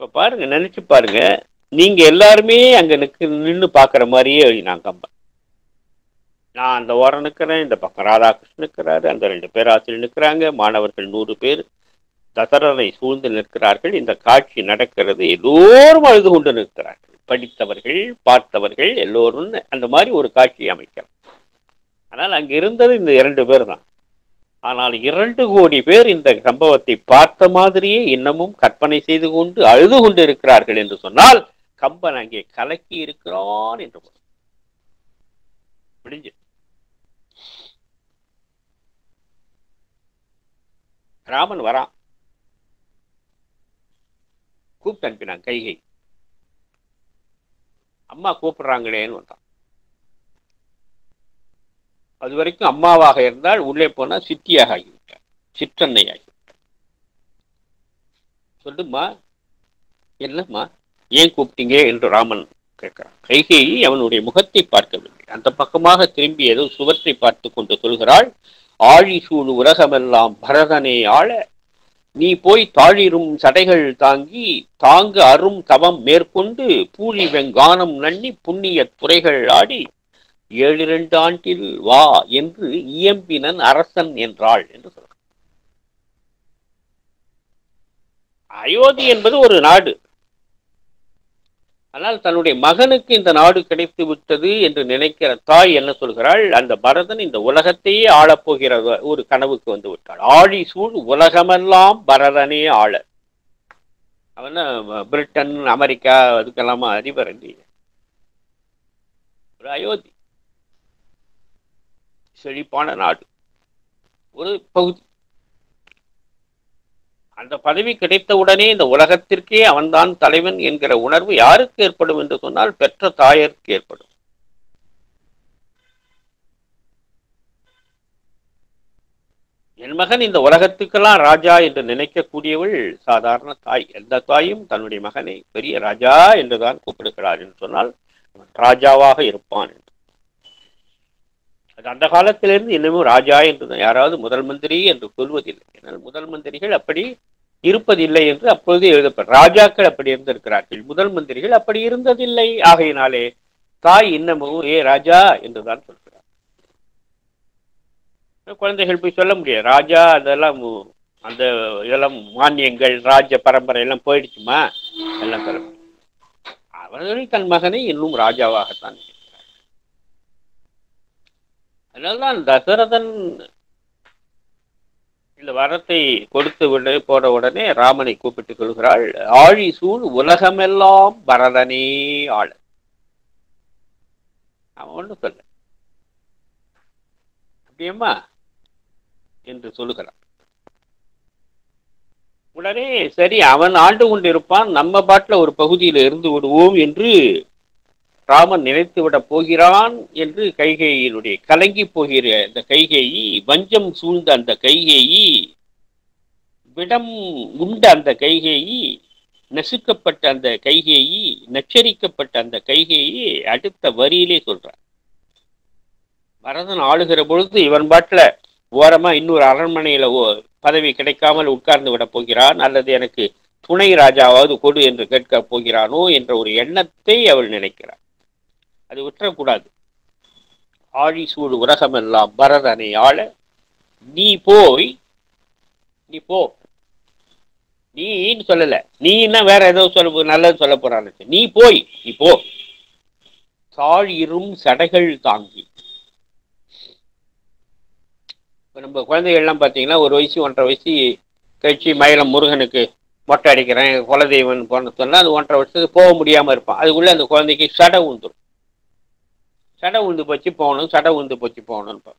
இப்ப பாருங்க, நினைச்சு பாருங்க, நீங்க எல்லாருமே அங்க நின்று பாக்குற மாதிரியே எழுதினாங்க கம்பன். நான் அந்த ஓரம் நிற்கிறேன், இந்த பக்கம் ராதாகிருஷ்ணன் நிற்கிறாரு, அந்த 2 பேராசிரியர் நிற்கிறாங்க, மாணவர்கள் 100 பேர் தசரனை சூழ்ந்து நிற்கிறார்கள். இந்த காட்சி நடக்கிறது, எல்லோரும் அழுது கொண்டு நிற்கிறார்கள். படித்தவர்கள், பார்த்தவர்கள் எல்லோரும் அந்த மாதிரி ஒரு காட்சி அமைக்கிறார். ஆனால் அங்க இருந்தது இந்த 2 பேர் தான். ஆனால் 2 கோடி பேர் இந்த சம்பவத்தை பார்த்த மாதிரியே இன்னமும் கற்பனை செய்து கொண்டு அழுது கொண்டு இருக்கிறார்கள் என்று சொன்னால் கம்பன் அங்கே கலக்கி இருக்கிறான் என்று முடிஞ்சு. ராமன் வரான், கூப்பிட்டு அனுப்பினான் கைகை. அம்மா கூப்பிடுறாங்களேன்னு வந்தான். அது வரைக்கும் அம்மாவாக இருந்தால் உள்ளே போனா சித்தியாக ஆகிவிட்டார், சிற்றன்னை ஆகிவிட்டார். சொல்லுமா, என்னம்மா, ஏன் கூப்பிட்டீங்க என்று ராமன் கேட்கிறான். கைகேயி அவனுடைய முகத்தை பார்க்கவில்லை, அந்த பக்கமாக திரும்பி ஏதோ சுவற்றை பார்த்து கொண்டு சொல்கிறாள், ஆழி சூழ் உலகமெல்லாம் பரதனே ஆள, நீ போய் தாழிரும் சடைகள் தாங்கி தாங்க அரும் தவம் மேற்கொண்டு பூழி வெங்கானம் நன்னி புண்ணிய துறைகள் ஆடி 7-2 ஆண்டில் வா என்று இயம்பினன் அரசன் என்றாள் என்று சொல்ற. அயோத்தி என்பது ஒரு நாடு. ஆனால் தன்னுடைய மகனுக்கு இந்த நாடு கிடைத்து விட்டது என்று நினைக்கிற தாய் என்ன சொல்கிறாள், அந்த பரதன் இந்த உலகத்தையே ஆளப்போகிற ஒரு கனவுக்கு வந்து விட்டாள். ஆழி சூழ் உலகமெல்லாம் பரதனே ஆள. அவன் பிரிட்டன், அமெரிக்கா அதுக்கெல்லாமா அதிபர் இல்லையே. ஒரு அயோத்தி செழிப்பான நாடு, ஒரு பகுதி. அந்த பதவி கிடைத்தவுடனே இந்த உலகத்திற்கே அவன்தான் தலைவன் என்கிற உணர்வு யாருக்கு ஏற்படும் என்று சொன்னால் பெற்ற தாயருக்கு ஏற்படும். என் மகன் இந்த உலகத்துக்கெல்லாம் ராஜா என்று நினைக்கக்கூடியவள் சாதாரண தாய். எந்த தாயும் தன்னுடைய மகனை பெரிய ராஜா என்றுதான் கூப்பிடுகிறார் என்று சொன்னால் அவன் ராஜாவாக இருப்பான் என்று. அது அந்த காலத்திலிருந்து இன்னமும் ராஜா என்று யாராவது முதல் மந்திரி என்று சொல்வதில்லை. ஏன்னால் முதல் மந்திரிகள் அப்படி இருப்பதில்லை என்று அப்பொழுது எழுதப்படும். ராஜாக்கள் அப்படி இருந்திருக்கிறார்கள், முதல் மந்திரிகள் அப்படி இருந்ததில்லை. ஆகையினாலே தாய் இன்னமும் ஏ ராஜா என்றுதான் சொல்கிறார். குழந்தைகள் போய் சொல்ல முடியாது ராஜா, அதெல்லாம் அந்த இதெல்லாம் மானியங்கள் ராஜ பரம்பரை எல்லாம் போயிடுச்சுமா எல்லாம் சொல்ல முடியும். அவர்கள் தன் மகனை இன்னும் ராஜாவாகத்தான். அதனால்தான் தசரதன் இந்த வரத்தை கொடுத்து விட போன உடனே ராமனை கூப்பிட்டு கொள்கிறாள், ஆழி சூழ் உலகமெல்லாம் பரதனே ஆள. அவன் ஒன்றும் சொல்ல, அப்படியம்மா என்று சொல்லுகிறான். உடனே சரி அவன் ஆண்டு கொண்டிருப்பான், நம்ம பாட்டில் ஒரு பகுதியில் இருந்து விடுவோம் என்று ராமன் நினைத்து விட போகிறான் என்று கைகேயினுடைய கலங்கி போகிற அந்த கைகேயி, வஞ்சம் சூழ்ந்த அந்த கைகேயி, விடம் உண்ட அந்த கைகேயி, நசுக்கப்பட்ட அந்த கைகேயி, நச்சரிக்கப்பட்ட அந்த கைகேயி அடுத்த வரியிலே சொல்றார். பரதன் ஆளுகிற பொழுது இவன் பாட்டில ஓரமா இன்னொரு அரண்மனையில பதவி கிடைக்காமல் உட்கார்ந்து விட போகிறான், அல்லது எனக்கு துணை ராஜாவாவது கொடு என்று கேட்க போகிறானோ என்ற ஒரு எண்ணத்தை அவள் நினைக்கிறார். அது விட்டுறக்கூடாது. ஆழி சூழ் உலகமெல்லாம் பரதனை ஆள, நீ போய், நீ போ, நீன்னு சொல்லல, நீ என்ன வேற ஏதோ சொல்ல நல்லது சொல்ல போறான்னு, நீ போய், நீ போ, தாழிரும் சடைகள் தாங்கி. நம்ம குழந்தைகள் எல்லாம் பார்த்தீங்கன்னா ஒரு வயசு 1.5 வயசு கழிச்சு மயிலம் முருகனுக்கு மொட்டை அடிக்கிறேன் குலதெய்வன் போன சொன்னா அது 1.5 வருஷத்துக்கு போக முடியாம இருப்பான். அதுக்குள்ள அந்த குழந்தைக்கு சடை உந்துடும். சடை உந்து போச்சு போகணும், சடை உந்து போச்சு போகணும்னு.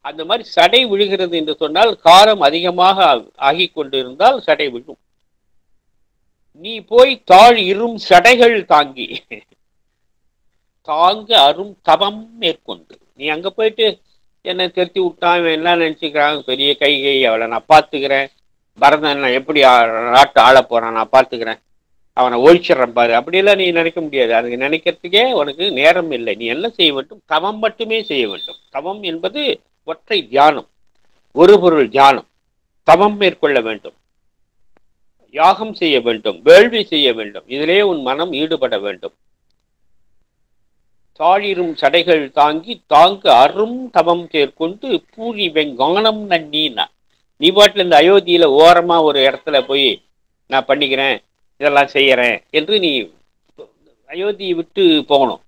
அந்த மாதிரி சடை விழுகிறது என்று சொன்னால் காரம் அதிகமாக ஆகி கொண்டு இருந்தால் சடை விழும். நீ போய் தாழ் இரும் சடைகள் தாங்கி, தாங்க அரும் தவம் மேற்கொண்டு. நீ அங்க போயிட்டு என்னை திருத்தி விட்டான் என்ன நினைச்சுக்கிறாங்க, பெரிய கைகை, அவளை நான் பார்த்துக்கிறேன், பரதன் நான் எப்படி நாட்டு ஆள போறான் நான் பார்த்துக்கிறேன், அவனை ஒழிச்சிடறேன் பாரு, அப்படியெல்லாம் நீ நினைக்க முடியாது. அதுக்கு நினைக்கிறதுக்கே உனக்கு நேரம் இல்லை. நீ என்ன செய்ய வேண்டும், தவம் மட்டுமே செய்ய வேண்டும். தவம் என்பது ஒற்றை தியானம், ஒரு பொருள் தியானம். தவம் மேற்கொள்ள வேண்டும். யாகம் செய்ய வேண்டும், வேள்வி செய்ய வேண்டும், இதிலே உன் மனம் ஈடுபட வேண்டும். தாழிரும் சடைகள் தாங்கி தாங்கு அரும் தவம் தேர்கொண்டு பூரி வெங்கானம் நன்னினா. நீ பாட்டில் இந்த அயோத்தியில ஓரமா ஒரு இடத்துல போய் நான் பண்ணிக்கிறேன், இதெல்லாம் செய்யறேன் என்று நீ அயோத்தியை விட்டு போகணும்.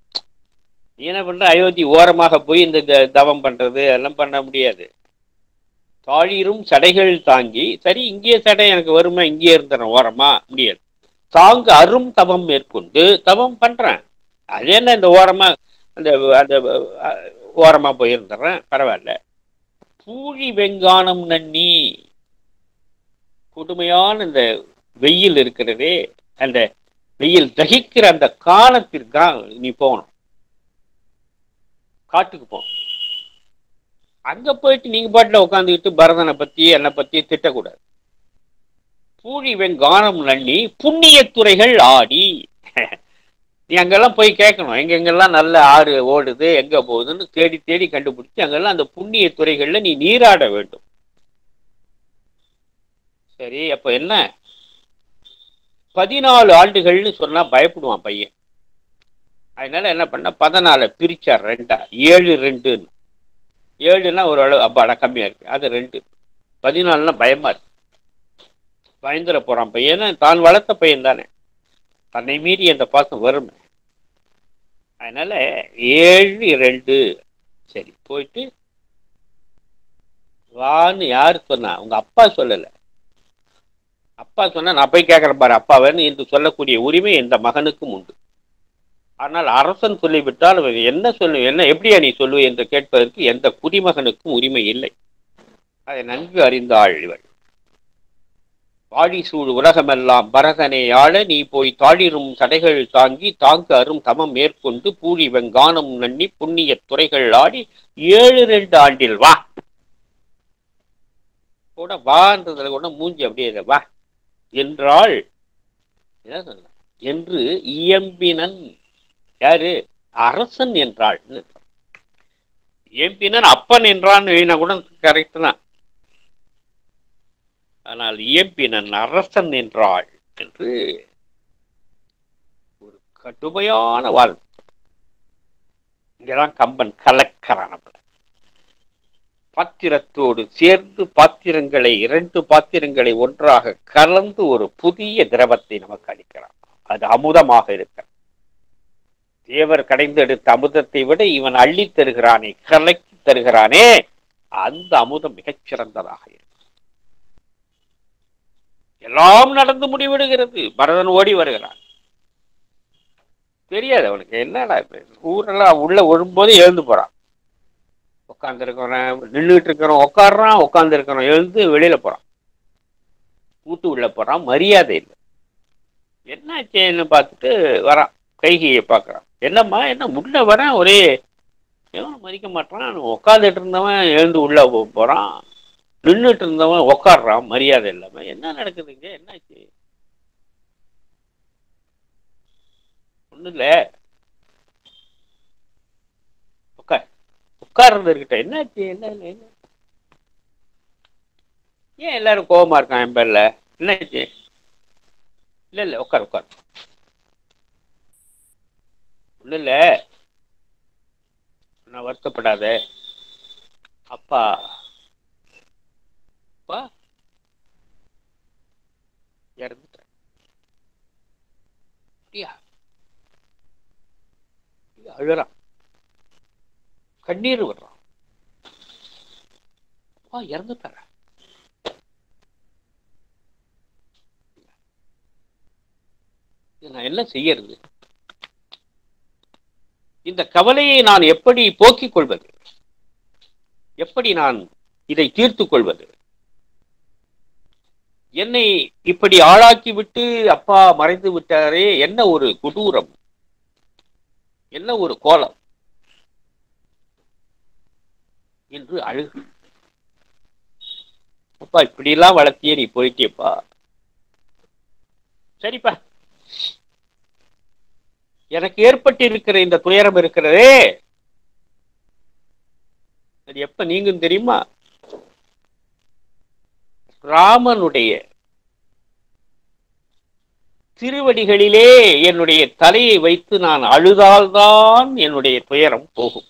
நீ என்ன பண்ற, அயோத்தி ஓரமாக போய் இந்த தவம் பண்றது அதெல்லாம் பண்ண முடியாது. தாழிரும் சடைகள் தாங்கி, சரி இங்கேயே சடை எனக்கு வருமா, இங்கேயே இருந்துறேன் ஓரமா, முடியாது. தாங்கு அரும் தவம் மேற்கொண்டு தவம் பண்றேன், அது என்ன இந்த ஓரமா அந்த அந்த ஓரமா போயிருந்துடுறேன், பரவாயில்ல. பூழி வெங்கானம் நன்னி, கொடுமையான இந்த வெயில் இருக்கிறதே, அந்த வெயில் தகிக்கிற அந்த காலத்திற்கு நீ போகணும், காட்டுக்கு போகணும். அங்க போயிட்டு நீங்க பாட்டுல உட்காந்துக்கிட்டு பரதனை பத்தி என்னை பத்தி திட்டக்கூடாது. பூழி வெங்கானம் நன்னி புண்ணிய துறைகள் ஆடி. நீ அங்கெல்லாம் போய் கேட்கணும், எங்கெங்கெல்லாம் நல்ல ஆறு ஓடுது, எங்க போகுதுன்னு தேடி தேடி கண்டுபிடிச்சு அங்கெல்லாம் அந்த புண்ணிய துறைகள்ல நீ நீராட வேண்டும். சரி, அப்ப என்ன, 14 ஆண்டுகள்னு சொன்னா பயப்படுவான் பையன். அதனால என்ன பண்ண, 14 பிரிச்சார் ரெண்டா, 7 2. 7னா ஒரு அளவு அப்பாடா கம்மியா இருக்கு, அது 2. 14னா பயமா இருக்கு, பயந்துட போறான் பையன். தான் வளர்த்த பையன் தானே, தன்னை மீறி அந்த பாசம் வரும். அதனால 7 2. சரி, போயிட்டு வான்னு யாரு சொன்னா, உங்க அப்பா சொல்லல. அப்பா சொன்னா நான் போய் கேட்கிறேன் பாரு அப்பாவேன்னு என்று சொல்லக்கூடிய உரிமை எந்த மகனுக்கும் உண்டு. ஆனால் அரசன் சொல்லிவிட்டால் என்ன சொல்லு, என்ன எப்படியா நீ சொல்லு என்று கேட்பதற்கு எந்த குடிமகனுக்கும் உரிமை இல்லை. அதை நன்கு அறிந்தாள் இவள். வாழி சூழ் உலகமெல்லாம் பரதனை ஆள நீ போய் தாழிரும் சடைகள் தாங்கி தாங்கு அரும் தமம் மேற்கொண்டு பூழி வெங்கானம் நன்னி புண்ணிய துறைகள் ஆடி 7 2 ஆண்டில் வா. கூட வான்றதுல கூட மூஞ்சி அப்படியே வா என்றாள் என்று இயம்பினன். யாரு, அரசன் என்றாள். இயம்பினன் அப்பன் என்றான்னு கூட கரெக்ட் தான். ஆனால் இயம்பினன் அரசன் என்றாள் என்று ஒரு கடுமையான வாழ்வு. இங்கதான் கம்பன் கலக்கிறான. பாத்திரத்தோடு சேர்ந்து பாத்திரங்களை, 2 பாத்திரங்களை ஒன்றாக கலந்து ஒரு புதிய திரவத்தை நமக்கு அளிக்கிறான். அது அமுதமாக இருக்கிறது. தேவர் கடைந்தெடுத்த அமுதத்தை விட இவன் அள்ளி தருகிறானே, கலக்கி தருகிறானே, அந்த அமுதம் மிகச்சிறந்ததாக இருக்கு. எல்லாம் நடந்து முடிவிடுகிறது. பரதன் ஓடி வருகிறான். தெரியாது அவனுக்கு என்னடா ஊரெல்லாம் உள்ள வரும்போது எழுந்து போறான். உட்கார்ந்து இருக்கிறவன் நின்றுட்டு இருக்கிறவன் உட்காடுறான், உட்கார்ந்து இருக்கிறவன் எழுந்து வெளியில போறான், கூட்டு உள்ள போறான். மரியாதை இல்லை. என்னாச்சேன்னு பார்த்துட்டு வரான், கைகையை பார்க்கறான். என்னம்மா என்ன முன்ன வரேன், ஒரே எவனும் மதிக்க மாட்டான். உட்காந்துட்டு இருந்தவன் எழுந்து உள்ள போறான், நின்றுட்டு இருந்தவன் உட்காடுறான் மரியாதை இல்லாம. என்ன நடக்குதுங்க, என்னாச்சு? ஒண்ணு இல்ல, உட்கார்ந்து இருக்கிட்ட. என்னாச்சு, என்ன என்ன ஏன் எல்லாரும் கோபமா இருக்கான் என் பேர்ல, என்னாச்சு? இல்ல இல்ல உட்கார் உட்கார். ஒண்ணு இல்ல, நான் வருத்தப்படாத. அப்பா அப்பா இறந்துட்ட. அழுறான், கண்ணீர் விடுறான். அப்பா இறந்துட்டார. நான் என்ன செய்யறது? இந்த கவலையை நான் எப்படி போக்கிக் கொள்வது? எப்படி நான் இதை தீர்த்துக் கொள்வது? என்னை இப்படி ஆளாக்கி விட்டு அப்பா மறைந்து விட்டாரே, என்ன ஒரு கொடூரம், என்ன ஒரு கோலம் என்று அழுகு. அப்பா இப்படி எல்லாம் வளர்த்தியே, நீ போயிட்டேப்பா. சரிப்பா, எனக்கு ஏற்பட்டிருக்கிற இந்த துயரம் இருக்கிறதே, அது எப்ப நீங்கும் தெரியுமா? ராமனுடைய திருவடிகளிலே என்னுடைய தலையை வைத்து நான் அழுதால்தான் என்னுடைய துயரம் போகும்.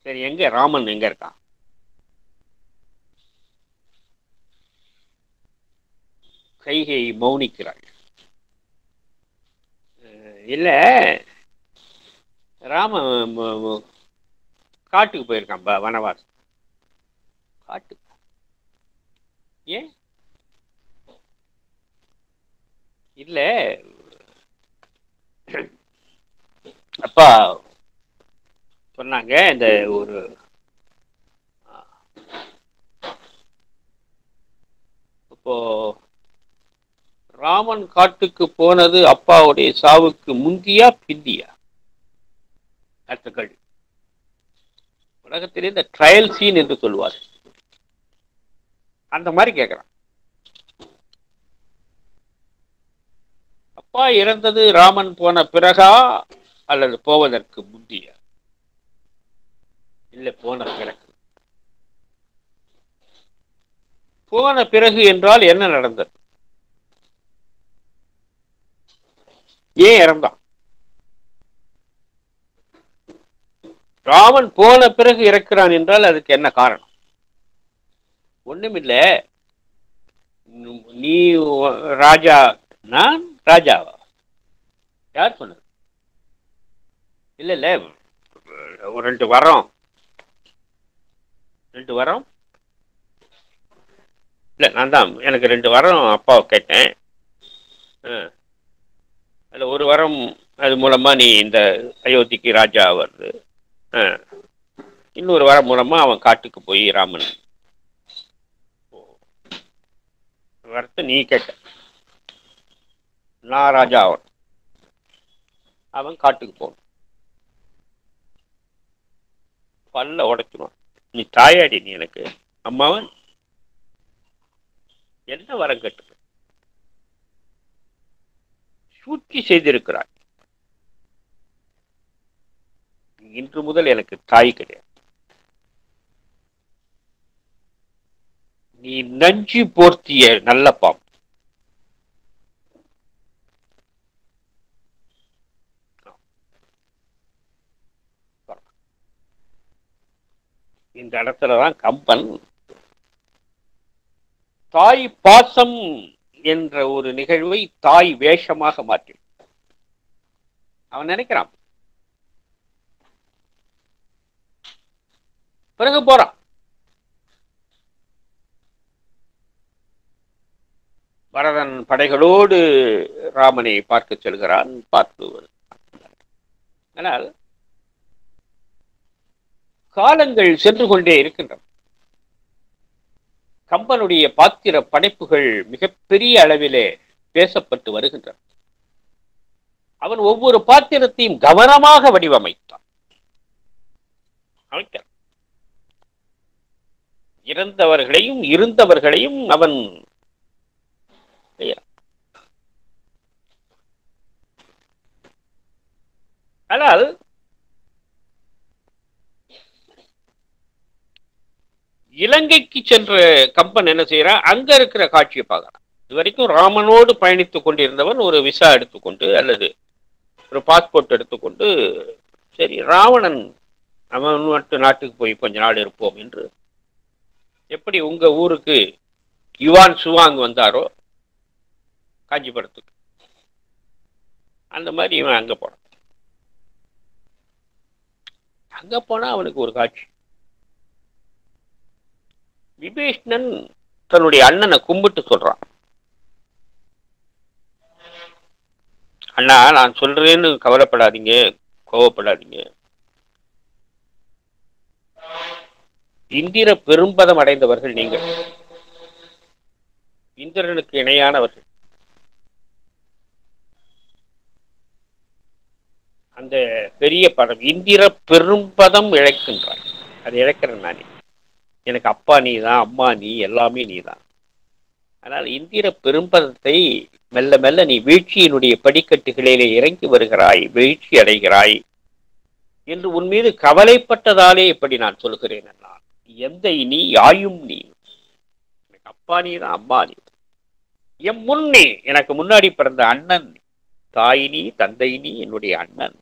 சரி, எங்க ராமன் எங்க இருக்கான்? கைகை மௌனிக்கிறாள். இல்ல, ராம காட்டுக்கு போயிருக்கான், வனவாசம். காட்டு ஏன் இல்ல? அப்பா சொன்னாங்க, இந்த ஒரு இப்போ ராமன் காட்டுக்கு போனது அப்பாவுடைய சாவுக்கு முந்தியா பிந்தியா? அடுத்த கேள்வி. உலகத்திலே இந்த ட்ரையல் சீன் என்று சொல்வார், அந்த மாதிரி கேட்கிறான். அப்பா இறந்தது ராமன் போன பிறகா அல்லது போவதற்கு முந்தியா? இல்லை, போன பிறகு. போன பிறகு என்றால் என்ன நடந்தது? ஏன் இறந்தான்? ராமன் போன பிறகு இறக்கிறான் என்றால் அதுக்கு என்ன காரணம்? ஒண்ணுமில்ல. நீ ராஜா, நான் ராஜாவா? யார் சொன்னது? இல்ல இல்ல, ஒரு 2 வாரம் இல்ல, நான் தான் எனக்கு 2 வாரம் அப்பாவை கேட்டேன். அதுல 1 வாரம் அது மூலமா நீ இந்த அயோத்திக்கு ராஜா வருது, இன்னொரு வாரம் மூலமா அவன் காட்டுக்கு போய் ராமன் வரத்து நீ கேட்ட. நான் ராஜா அவன் காட்டுக்கு போகணும். பல்ல உடைச்சுவான். நீ தாயாடி, நீ எனக்கு அம்மாவன் என்ன வரம் கேட்டு சூழ்ச்சி செய்திருக்கிறாய். இன்று முதல் எனக்கு தாய் கிடையாது. நீ நஞ்சு போர்த்திய நல்ல பாம்பு. இந்த இடத்துலதான் கம்பன் தாய் பாசம் என்ற ஒரு நிகழ்வை தாய் வேஷமாக மாற்றி அவன் நினைக்கிறான். பிறகு போறான். பரதன் படைகளோடு ராமனை பார்க்க செல்கிறான். பார்த்து ஆனால் காலங்கள் சென்று கொண்டே இருக்கின்றன. கம்பனுடைய பாத்திர படைப்புகள் மிகப்பெரிய அளவிலே பேசப்பட்டு வருகின்றன. அவன் ஒவ்வொரு பாத்திரத்தையும் கவனமாக வடிவமைத்தான். இறந்தவர்களையும் இருந்தவர்களையும் அவன் ஆனால் இலங்கைக்கு சென்ற கம்பன் என்ன செய்யறான்? அங்க இருக்கிற காட்சியை பார்க்கறான். இதுவரைக்கும் ராமனோடு பயணித்துக் கொண்டிருந்தவன் ஒரு விசா எடுத்துக்கொண்டு அல்லது ஒரு பாஸ்போர்ட் எடுத்துக்கொண்டு, சரி ராவணன் அவன் மட்டும் நாட்டுக்கு போய் கொஞ்ச நாள் இருப்போம் என்று, எப்படி உங்க ஊருக்கு யுவான் சுவாங் வந்தாரோ காஞ்சிபுரத்துக்கு, அந்த மாதிரி இவன் அங்க போனான். அங்க போனா அவனுக்கு ஒரு காட்சி. விபீஷ்ணன் தன்னுடைய அண்ணனை கும்பிட்டு சொல்றான், அண்ணா நான் சொல்றேன்னு கவலைப்படாதீங்க, கோவப்படாதீங்க. இந்திர பெரும்பதம் அடைந்தவர்கள் நீங்கள், இந்திரனுக்கு இணையானவர்கள். அந்த பெரிய பதம் இந்திர பெரும்பதம் இழைக்கின்றார். அது இழைக்கிறேன் நானே. எனக்கு அப்பா நீ தான், அம்மா நீ, எல்லாமே நீ தான். ஆனால் இந்திர பெரும்பதத்தை மெல்ல மெல்ல நீ வீழ்ச்சியினுடைய படிக்கட்டுகளிலே இறங்கி வருகிறாய், வீழ்ச்சி அடைகிறாய் என்று உன் மீது கவலைப்பட்டதாலே இப்படி நான் சொல்கிறேன். நான் எந்தை நீ, யாயும் நீ. அப்பா நீ தான், அம்மா நீ. என் முன்னே எனக்கு முன்னாடி பிறந்த அண்ணன், தாய் நீ, தந்தை நீ, என்னுடைய அண்ணன்.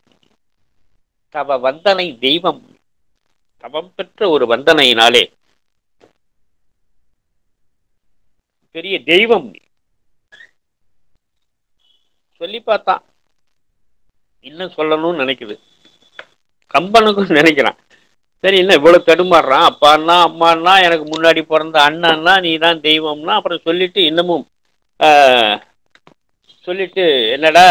தவ வந்தனை தெய்வம், தவம் பெற்ற ஒரு வந்தனையினாலே பெரிய தெய்வம் நீ. சொல்லி பார்த்தான், இன்னும் சொல்லணும்னு நினைக்குது. கம்பனுக்கும் நினைக்கிறான். சரி, இல்லை இவ்வளவு தடுமாறுறான், அப்பான்னா அம்மான்னா எனக்கு முன்னாடி பிறந்த அண்ணன்னா நீ தான் தெய்வம்னா, அப்புறம் சொல்லிட்டு இன்னமும் சொல்லிட்டு என்னடா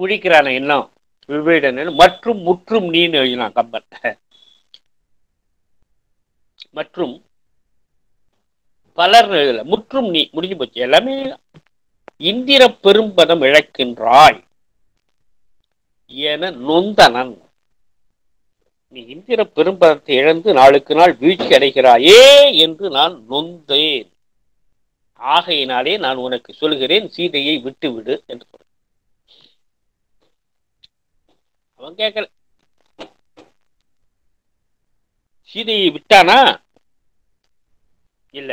முடிக்கிறான இன்னும் விவேடன் மற்றும் முற்றும் நீன்னு எழுதினான் கம்பன். மற்றும் பலர் எழுதல, முற்றும் நீ முடிஞ்சு போச்சு எல்லாமே. இந்திர பெரும்பதம் இழக்கின்றாய் என நொந்தனன். நீ இந்திர பெரும்பதத்தை இழந்து நாளுக்கு நாள் வீழ்ச்சி அடைகிறாயே என்று நான் நொந்தேன். ஆகையினாலே நான் உனக்கு சொல்கிறேன், சீதையை விட்டுவிடு என்று சொல்றேன். அவன் கேட்கல. சீதையை விட்டானா? இல்ல.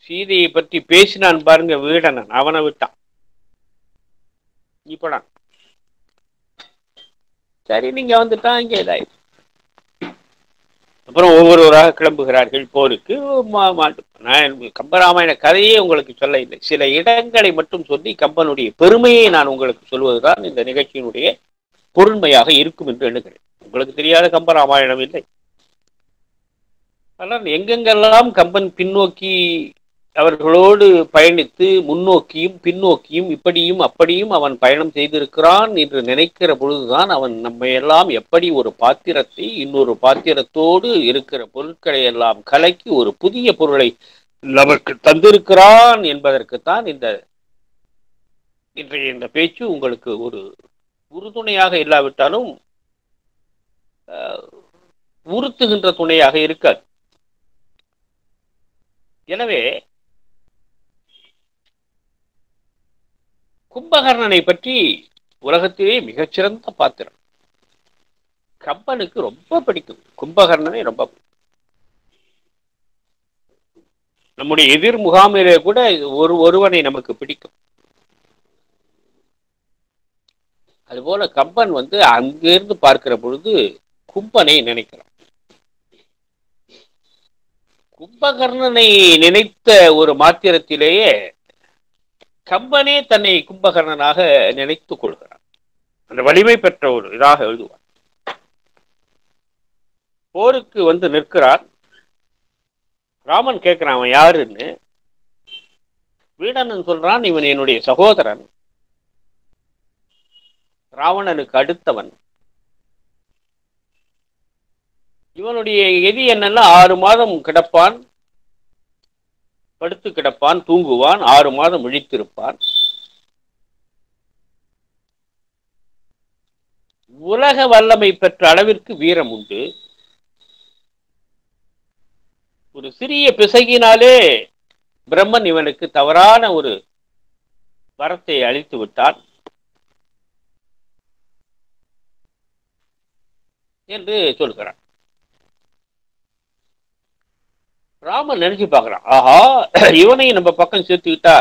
சீதையை பற்றி பேசினான் பாருங்க வீடனன், அவனை விட்டான். இப்படான் சரி நீங்க வந்துட்டான், இங்க இதாயிரு. அப்புறம் ஒவ்வொருவராக கிளம்புகிறார்கள் போருக்கு. நான் கம்பராமாயண கதையே உங்களுக்கு சொல்ல இல்லை, சில இடங்களை மட்டும் சொல்லி கம்பனுடைய பெருமையை நான் உங்களுக்கு சொல்வதுதான் இந்த நிகழ்ச்சியினுடைய பொருண்மையாக இருக்கும் என்று எண்ணுகிறேன். உங்களுக்கு தெரியாத கம்பராமாயணம் இல்லை. ஆனால் எங்கெங்கெல்லாம் கம்பன் பின்னோக்கி அவர்களோடு பயணித்து முன்னோக்கியும் பின்னோக்கியும் இப்படியும் அப்படியும் அவன் பயணம் செய்திருக்கிறான் என்று நினைக்கிற பொழுதுதான் அவன் நம்ம எல்லாம் எப்படி ஒரு பாத்திரத்தை இன்னொரு பாத்திரத்தோடு இருக்கிற பொருட்களை எல்லாம் கலக்கி ஒரு புதிய பொருளை நமக்கு தந்திருக்கிறான் என்பதற்குத்தான் இன்றைய இந்த பேச்சு உங்களுக்கு ஒரு உறுதுணையாக இல்லாவிட்டாலும் உறுத்துகின்ற துணையாக இருக்காது. எனவே கும்பகர்ணனை பற்றி உலகத்திலே மிகச்சிறந்த பாத்திரம். கம்பனுக்கு ரொம்ப பிடிக்கும் கும்பகர்ணனை, ரொம்ப பிடிக்கும். நம்முடைய எதிர் முகாமிலே கூட ஒருவனை நமக்கு பிடிக்கும். அதுபோல கம்பன் அங்கிருந்து பார்க்கிற பொழுது கும்பனை நினைக்கிறான். கும்பகர்ணனை நினைத்த ஒரு மாத்திரத்திலேயே கம்பனே தன்னை கும்பகர்ணனாக நினைத்துக் கொள்கிறான். அந்த வலிமை பெற்ற ஒரு இதாக எழுதுவார். போருக்கு நிற்கிறார். ராமன் கேட்கிறான் அவன் யாருன்னு. வீடனன் சொல்றான், இவன் என்னுடைய சகோதரன், ராவணனுக்கு அடுத்தவன். இவனுடைய எதி என்னன்னா 6 மாதம் கிடப்பான், படுத்து கிடப்பான், தூங்குவான், 6 மாதம் விழித்திருப்பான். உலக வல்லமை பெற்ற அளவிற்கு வீரம் உண்டு. ஒரு சிறிய பிசகினாலே பிரம்மன் இவனுக்கு தவறான ஒரு வரத்தை அளித்து விட்டான் என்று சொல்கிறான். ராமன் நினைச்சு பார்க்கிறான், ஆஹா இவனையும் நம்ம பக்கம் சேர்த்துக்கிட்டா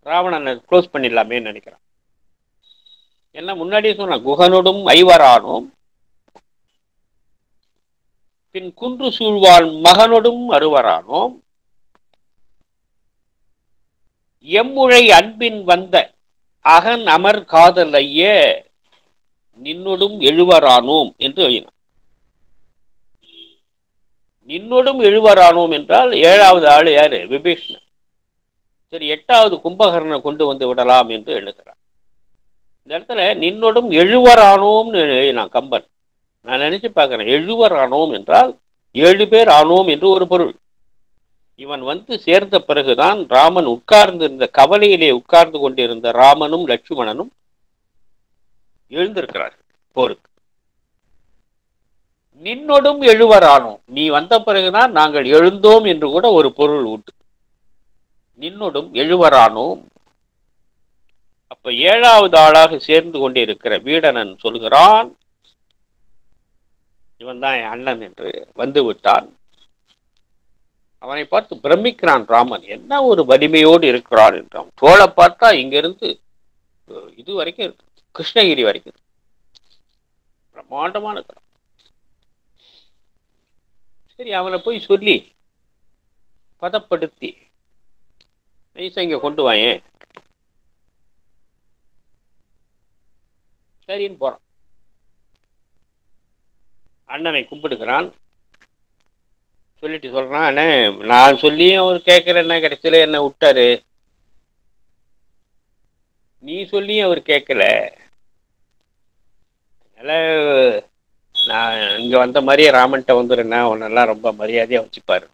ராவணனை க்ளோஸ் பண்ணிடலாமே நினைக்கிறான். என்ன முன்னாடியே சொன்ன குகனோடும் ஐவரானோம், பின் குன்று சூழ்வாள் மகனோடும் அறுவரானோம், எம்முழை அன்பின் வந்த அகன் அமர் காதல் ஐய நின்னோடும் எழுவரானோம் என்று எழுதினான். நின்னோடும் எழுவரானோம் என்றால் 7வது ஆளு யாரு? விபீஷ்ணன். சரி, 8வது கும்பகர்ணனை கொண்டு வந்து விடலாம் என்று எழுதுகிறான். இந்த இடத்துல நின்னோடும் எழுவரானோம்னு எழுதினான் கம்பன். நான் நினைச்சு பார்க்கிறேன், எழுவரானோம் என்றால் 7 பேர் ஆனோம் என்று ஒரு பொருள். இவன் சேர்ந்த பிறகுதான் ராமன் உட்கார்ந்திருந்த கவலையிலே உட்கார்ந்து கொண்டிருந்த ராமனும் லட்சுமணனும் எழுந்திருக்கிறார் போருக்கு. நின்னோடும் எழுவரானோம், நீ வந்த பிறகுதான் நாங்கள் எழுந்தோம் என்று கூட ஒரு பொருள் உண்டு. நின்னோடும் எழுவரானோம், அப்ப 7வது ஆளாக சேர்ந்து கொண்டிருக்கிற வீடனன் சொல்கிறான், இவன் தான் என் அண்ணன் என்று வந்து விட்டான். அவனை பார்த்து பிரமிக்கிறான் ராமன். என்ன ஒரு வலிமையோடு இருக்கிறான் என்றான். தோளை பார்த்தா இங்கிருந்து இது வரைக்கும் இருக்கு, கிருஷ்ணகிரி வரைக்கும் பிரம்மாண்டமான தரம். சரி, அவனை போய் சொல்லி பதப்படுத்தி நைசா இங்க கொண்டு வாயேன். சரின்னு போறான். அண்ணனை கும்பிடுகிறான். சொல்லிட்டு சொல்றான், அண்ணே நான் சொல்லியும் அவர் கேட்கலன்னா கடைசியில என்ன விட்டாரு, நீ சொல்லியும் அவர் கேட்கல, அதனால நான் இங்க வந்த மாதிரியே ராமன்ட்ட வந்துருன்னா உன்னெல்லாம் ரொம்ப மரியாதையா வச்சுப்பாரு.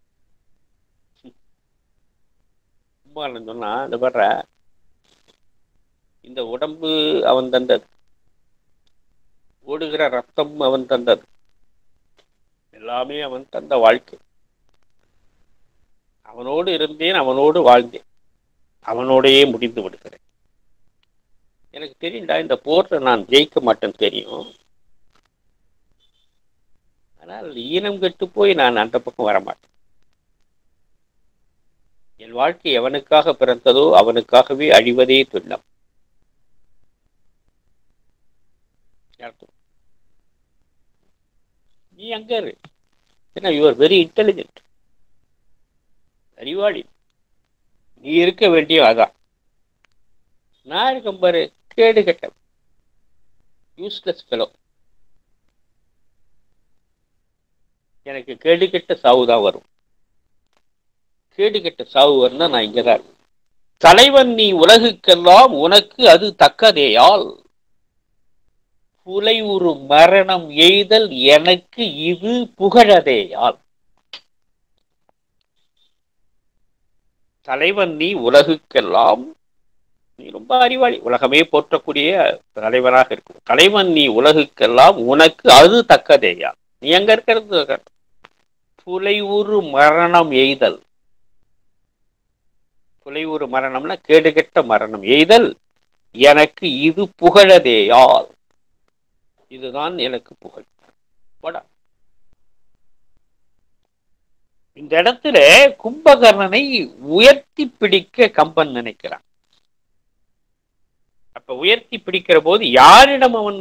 கும்பகர்ணன் சொன்னா, இந்த பாடுற இந்த உடம்பு அவன் தந்தது, ஓடுகிற ரத்தம் அவன் தந்தது, எல்லாமே அவன் தந்த வாழ்க்கை. அவனோடு இருந்தேன், அவனோடு வாழ்ந்தேன், அவனோடையே முடிந்து விடுகிறேன். எனக்கு தெரியும்டா, இந்த போர்ல நான் ஜெயிக்க மாட்டேன்னு தெரியும். ஆனால் ஈனம் கெட்டு போய் நான் அந்த பக்கம் வரமாட்டேன். என் வாழ்க்கை எவனுக்காக பிறந்ததோ அவனுக்காகவே அழிவதே துன்பம். நீ அங்க இரு, ஏன்னா யூ ஆர் வெரி இன்டெலிஜென்ட், அறிவாளி. நீ இருக்க வேண்டிய அதான். நான் இருக்க பாரு, கேடு கட்ட யூஸ்லெஸ் ஃபெலோ. எனக்கு கேடு கெட்ட சாவு தான் வரும். கேடு கெட்ட சாவு வரும்னா நான் இங்கதான் இருப்பேன். தலைவன் நீ உலகுக்கெல்லாம், உனக்கு அது தக்கதேயால், புலை ஒரு மரணம் எய்தல் எனக்கு இது புகழதேயால். தலைவன் நீ உலகுக்கெல்லாம், நீ ரொம்ப அறிவாளி, உலகமே போற்றக்கூடிய தலைவனாக இருக்கும். தலைவன் நீ உலகுக்கெல்லாம், உனக்கு அது தக்கதேயால். நீ எங்க இருக்கிறது, புலை ஒரு மரணம் எய்தல். புலை ஒரு மரணம்னா கேடுகெட்ட மரணம் எய்தல் எனக்கு இது புகழதேயால், இதுதான் எனக்கு புகழ். இந்த இடத்துல கும்பகர்ணனை உயர்த்தி பிடிக்க கம்பன் நினைக்கிறான். அப்ப உயர்த்தி பிடிக்கிற போது யாரிடம் அவன்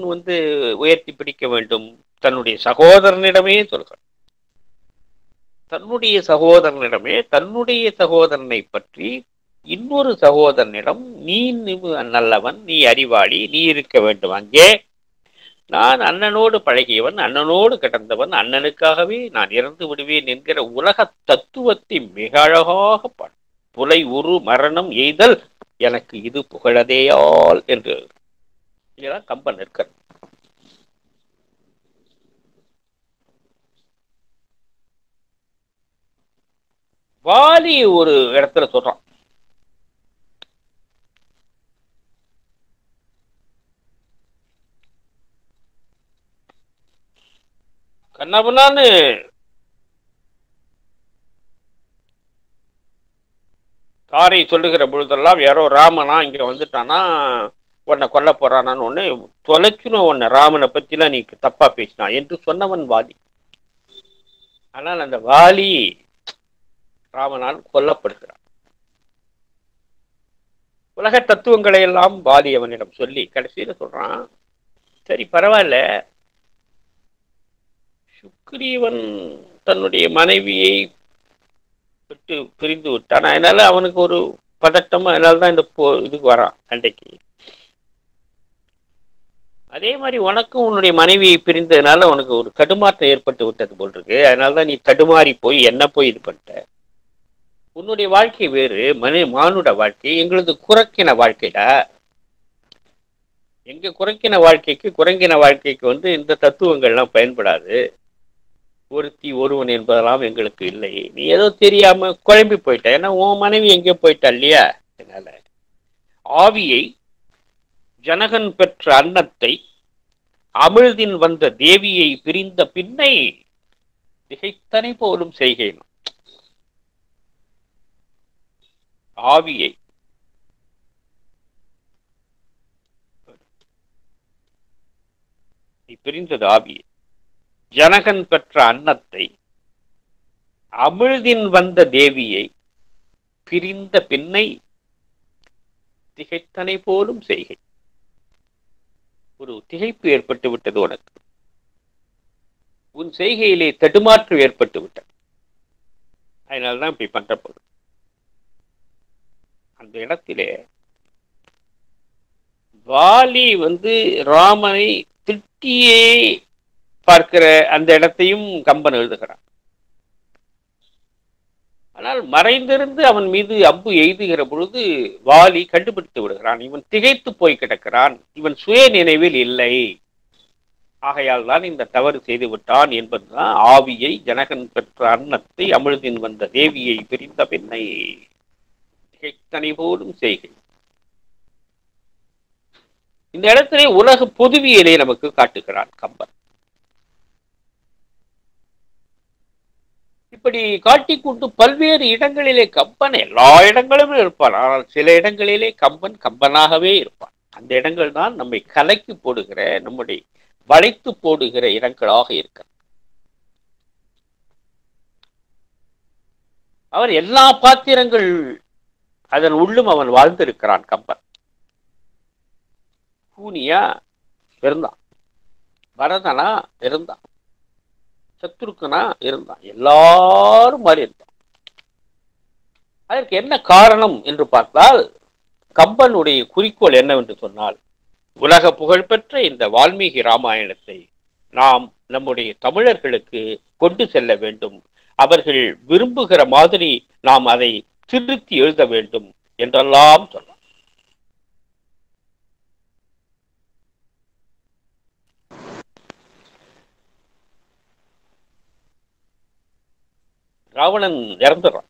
உயர்த்தி பிடிக்க வேண்டும்? தன்னுடைய சகோதரனிடமே சொல்கிறான். தன்னுடைய சகோதரனிடமே, தன்னுடைய சகோதரனை பற்றி இன்னொரு சகோதரனிடம், நீ நல்லவன், நீ அறிவாளி, நீ இருக்க வேண்டும் அங்கே, நான் அண்ணனோடு பழகியவன், அண்ணனோடு கிடந்தவன், அண்ணனுக்காகவே நான் இறந்து விடுவேன் என்கிற உலக தத்துவத்தை மிக அழகாக புலை உரு மரணம் எய்தல் எனக்கு இது புகழதேயால் என்று இதுதான் கம்பன் இருக்கிறது. வாலி ஒரு இடத்துல சொல்றான், கண்ணபுனான்னு தாரை சொல்லுகிற பொழுதெல்லாம் யாரோ ராமனா இங்க வந்துட்டானா உன்னை கொல்ல போறானான்னு ஒண்ணு தொலைக்கணும், உன்னை ராமனை பத்திலாம் நீ தப்பா பேசினா என்று சொன்னவன் வாலி. ஆனால் அந்த வாலி ராமனால் கொல்லப்படுகிறான். உலக தத்துவங்களை எல்லாம் வாலி அவனிடம் சொல்லி கடைசியில சொல்றான், சரி பரவாயில்ல, சுக்ரீவன் தன்னுடைய மனைவியை விட்டு பிரிந்து விட்டான், அதனால அவனுக்கு ஒரு பதட்டம், அதனாலதான் இந்த இதுக்கு வரான் சண்டைக்கு. அதே மாதிரி உனக்கும் உன்னுடைய மனைவியை பிரிந்ததுனால உனக்கு ஒரு தடுமாற்றம் ஏற்பட்டு விட்டது போல் இருக்கு, அதனாலதான் நீ தடுமாறி போய் என்ன போய் இது பண்ணிட்ட. உன்னுடைய வாழ்க்கை வேறு, மானுட வாழ்க்கை, எங்களது குறைக்கின வாழ்க்கைடா. எங்க குறைக்கின வாழ்க்கைக்கு குறைங்கின வாழ்க்கைக்கு இந்த தத்துவங்கள்லாம் பயன்படாது. ஒருத்தி ஒருவன் என்பதெல்லாம் எங்களுக்கு இல்லை. நீ ஏதோ தெரியாம குழம்பி போயிட்ட, ஏன்னா உன் மனைவி எங்கே போயிட்டா இல்லையா. அதனால ஆவியை, ஜனகன் பெற்ற அன்னத்தை, அமிழ்தின் வந்த தேவியை பிரிந்த பின்னை திகைத்தனை போலும் செய்கேன். ஆவியை, பிரிந்தது ஆவியை. ஜனகன் பெற்ற அன்னத்தை, அமிழ்தின் வந்த தேவியை பிரிந்த பின்னை திகைத்தனை போலும் செய்கை. ஒரு திகைப்பு ஏற்பட்டு விட்டது உனக்கு, உன் செய்கையிலே தடுமாற்று ஏற்பட்டு விட்டது, அதனால்தான் இப்படி பண்றப்படும். அந்த இடத்திலே வாலி ராமனை திட்டியே பார்க்கிற அந்த இடத்தையும் கம்பன் எழுதுகிறான். ஆனால் மறைந்திருந்து அவன் மீது அம்பு எய்துகிற பொழுது வாலி கண்டுபிடித்து விடுகிறான். இவன் திகைத்து போய் கிடக்கிறான், இவன் சுய நினைவில் இல்லை, ஆகையால் தான் இந்த தவறு செய்து விட்டான் என்பதுதான் ஆவியை, ஜனகன் பெற்ற அன்னத்தை, அமிழ்தின் வந்த தேவியை பிரிந்த பெண்ணை திகைத்தனை போலும் செய்கை. இந்த இடத்திலே உலக பொதுவியலை நமக்கு காட்டுகிறான் கம்பன். இப்படி காட்டிக்கொண்டு பல்வேறு இடங்களிலே கம்பன் எல்லா இடங்களிலும் இருப்பான். ஆனால் சில இடங்களிலே கம்பன் கம்பனாகவே இருப்பான். அந்த இடங்கள் தான் நம்மை கலக்கி போடுகிற, நம்முடைய வளைத்து போடுகிற இடங்களாக இருக்க. அவன் எல்லா பாத்திரங்கள் அதன் உள்ளும் அவன் வாழ்ந்திருக்கிறான். கம்பன் கூனியா இருந்தான், பரதனா இருந்தான், சத்ருக்கனா இருந்தான், எல்லாரும் மாதிரி இருந்தான். அதற்கு என்ன காரணம் என்று பார்த்தால், கம்பனுடைய குறிக்கோள் என்னவென்று சொன்னால், உலக புகழ்பெற்ற இந்த வால்மீகி ராமாயணத்தை நாம் நம்முடைய தமிழர்களுக்கு கொண்டு செல்ல வேண்டும், அவர்கள் விரும்புகிற மாதிரி நாம் அதை திருத்தி எழுத வேண்டும் என்றெல்லாம் சொன்னார். ராவணன் இறந்துடுறான்.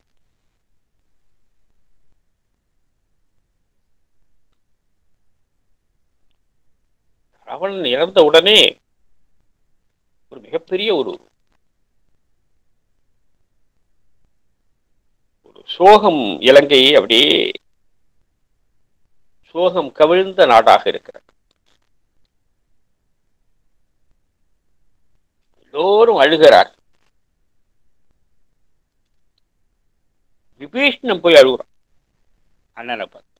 ராவணன் இறந்த உடனே ஒரு மிகப்பெரிய ஒரு சோகம் இலங்கையை அப்படியே சோகம் கவிழ்ந்த நாடாக இருக்கிறது. எல்லோரும் அழுகிறார். விபீஷணன் போய் அழுகுறான் அண்ணனை பார்த்து.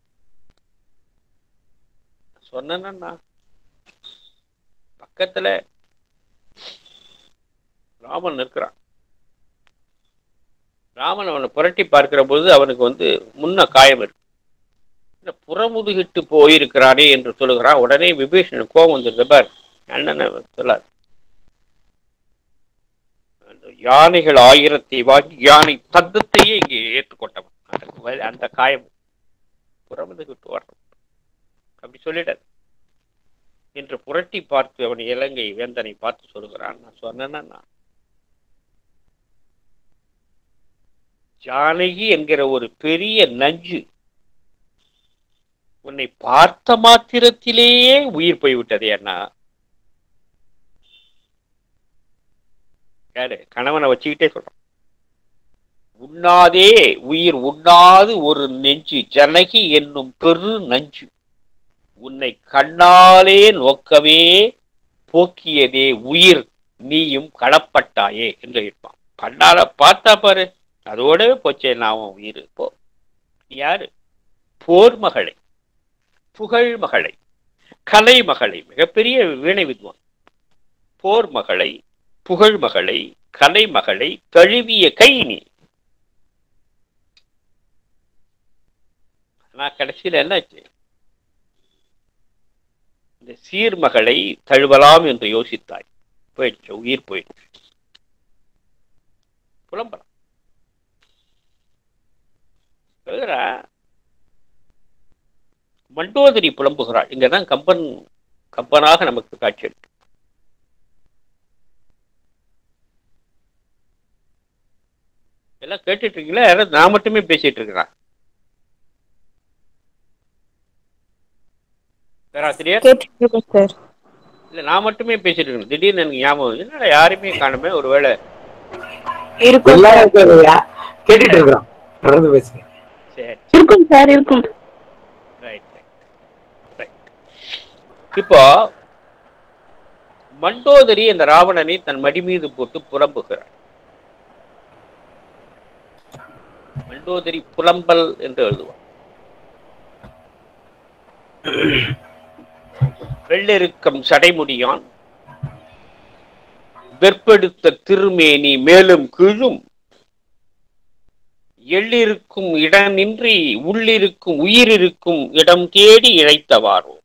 சொன்னா பக்கத்துல ராமன் இருக்கிறான். ராமன் அவனை புரட்டி பார்க்கிற போது அவனுக்கு முன்ன காயம் இருக்கு. புறமுதுகிட்டு போயிருக்கிறானே என்று சொல்லுகிறான். உடனே விபீஷணன் கோபம் வந்துருந்த பார், அண்ணனை சொல்லாது. யானைகள் 1000 வாங்கி யானை தந்தத்தையே இங்கே ஏற்றுக்கொண்டவன். அந்த காயம் புறமுதுகிட்டு வர்றான் அப்படி சொல்லிடாது என்று புரட்டி பார்த்து அவன் இலங்கை வேந்தனை பார்த்து சொல்லுகிறான். நான் சொன்னேன்னா, ஜானகி என்கிற ஒரு பெரிய நஞ்சு உன்னை பார்த்த மாத்திரத்திலேயே உயிர் போய்விட்டது. அண்ணா, யாரு கணவனை வச்சுக்கிட்டே சொல்றான். உண்ணாதே உயிர் உண்ணாது ஒரு நெஞ்சு ஜனகி என்னும் பெரு நஞ்சு உன்னை கண்ணாலே நோக்கவே போக்கியதே உயிர் நீயும் களப்பட்டாயே என்று இருப்பான். கண்ணால பார்த்தா பாரு, அதோடவே போச்சே நான் உயிர். போ. யாரு? போர் மகளை, புகழ் மகளை, கலை மகளை, மிகப்பெரிய வீணை வித்வான். போர் மகளை, புகழ் மகளை, கலை மகளை தழுவிய கை நீ. நான் கடைசியில் என்னாச்சு, இந்த சீர்மகளை தழுவலாம் என்று யோசித்தாய், போயிடுச்சு, உயிர் போயிடுச்சு. புலம்பலாம். மண்டோதரி புலம்புகிறாள். இங்கதான் கம்பனாக நமக்கு காட்சி இருக்கு. எல்லாம் கேட்டுட்டு இருக்கீங்களா? யாராவது நான் மட்டுமே பேசிட்டு இருக்கிறேன்? இல்ல நான் மட்டுமே பேசிட்டு இருக்கேன். திடீர்னு எனக்கு ஞாபகம் என்னடா யாருமே காணுமே, ஒருவேளை கேட்டுட்டு இருக்கிறோம். தொடர்ந்து பேசுங்க. இருக்கும் சார், இருக்கும். இப்போ மண்டோதரி அந்த ராவணனை தன் மடி மீது போட்டு புலம்புகிறார். மண்டோதரி புலம்பல் என்று எழுதுவார். வெள்ளெருக்கம் சடைமுடியான் வெற்பெடுத்த திருமேனி மேலும் கீழும் எள்ளிருக்கும் இடமின்றி உள்ளிருக்கும் உயிரிருக்கும் இடம் தேடி இழைத்தவாரோ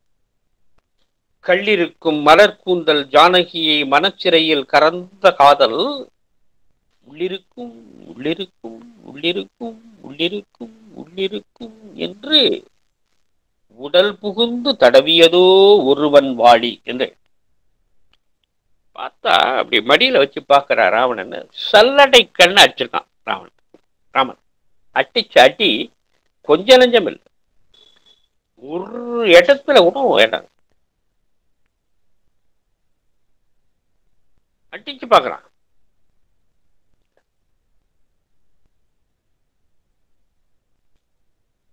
கள்ளிருக்கும் மலர்கூந்தல் ஜானகியை மனச்சிறையில் கறந்த காதல் உள்ளிருக்கும் உள்ளிருக்கும் உள்ளிருக்கும் உள்ளிருக்கும் உள்ளிருக்கும் என்று உடல் புகுந்து தடவியதோ ஒருவன் வாழி என்று பார்த்தா அப்படி மடியில வச்சு பார்க்கிறா ராவணன். சல்லடை கண்ணு அடிச்சிருக்கான் ராமன். அட்டிச்சு அட்டி கொஞ்ச நஞ்சம் இல்லை, ஒரு இடத்துல உணவு இடம் அட்டிச்சு பார்க்கறான்.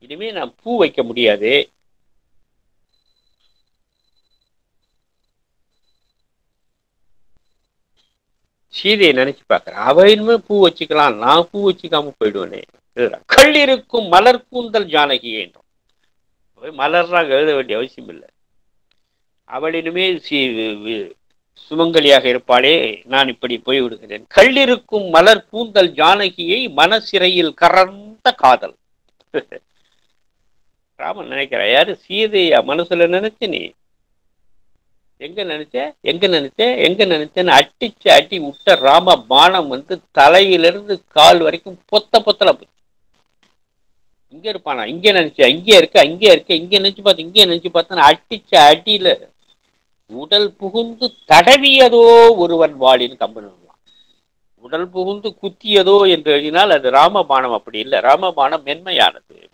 இனிமே நான் பூ வைக்க முடியாது, சீதையை நினைச்சு பார்க்கிறேன். அவ இனிமே பூ வச்சுக்கலாம், நான் பூ வச்சுக்காம போயிடுவேனே. கள்ளிருக்கும் மலர் கூந்தல் ஜானகி என்றும் மலர்லாம் எழுத வேண்டிய அவசியம் இல்லை. அவள் இனிமே சுமங்கலியாக இருப்பாளே, நான் இப்படி போய் விடுகிறேன். கள்ளிருக்கும் மலர் கூந்தல் ஜானகியை மனசிறையில் கறந்த காதல். ராமன் நினைக்கிற யாரு? சீதையா மனசுல நினைச்சு நீ எங்க நினைச்சேன்னு அட்டிச்சு அட்டி விட்ட ராம பானம் தலையிலிருந்து கால் வரைக்கும் பொத்தல போச்சு. இங்க இருப்பானா, இங்க நினைச்சா இங்கே இருக்க இங்க நினைச்சு பார்த்தா அட்டிச்ச அடியில உடல் புகுந்து தடவியதோ ஒருவன் வாளின்னு கம்பெனி. உடல் புகுந்து குத்தியதோ என்று எழுதினால் அது ராமபானம். அப்படி இல்லை. ராமபானம்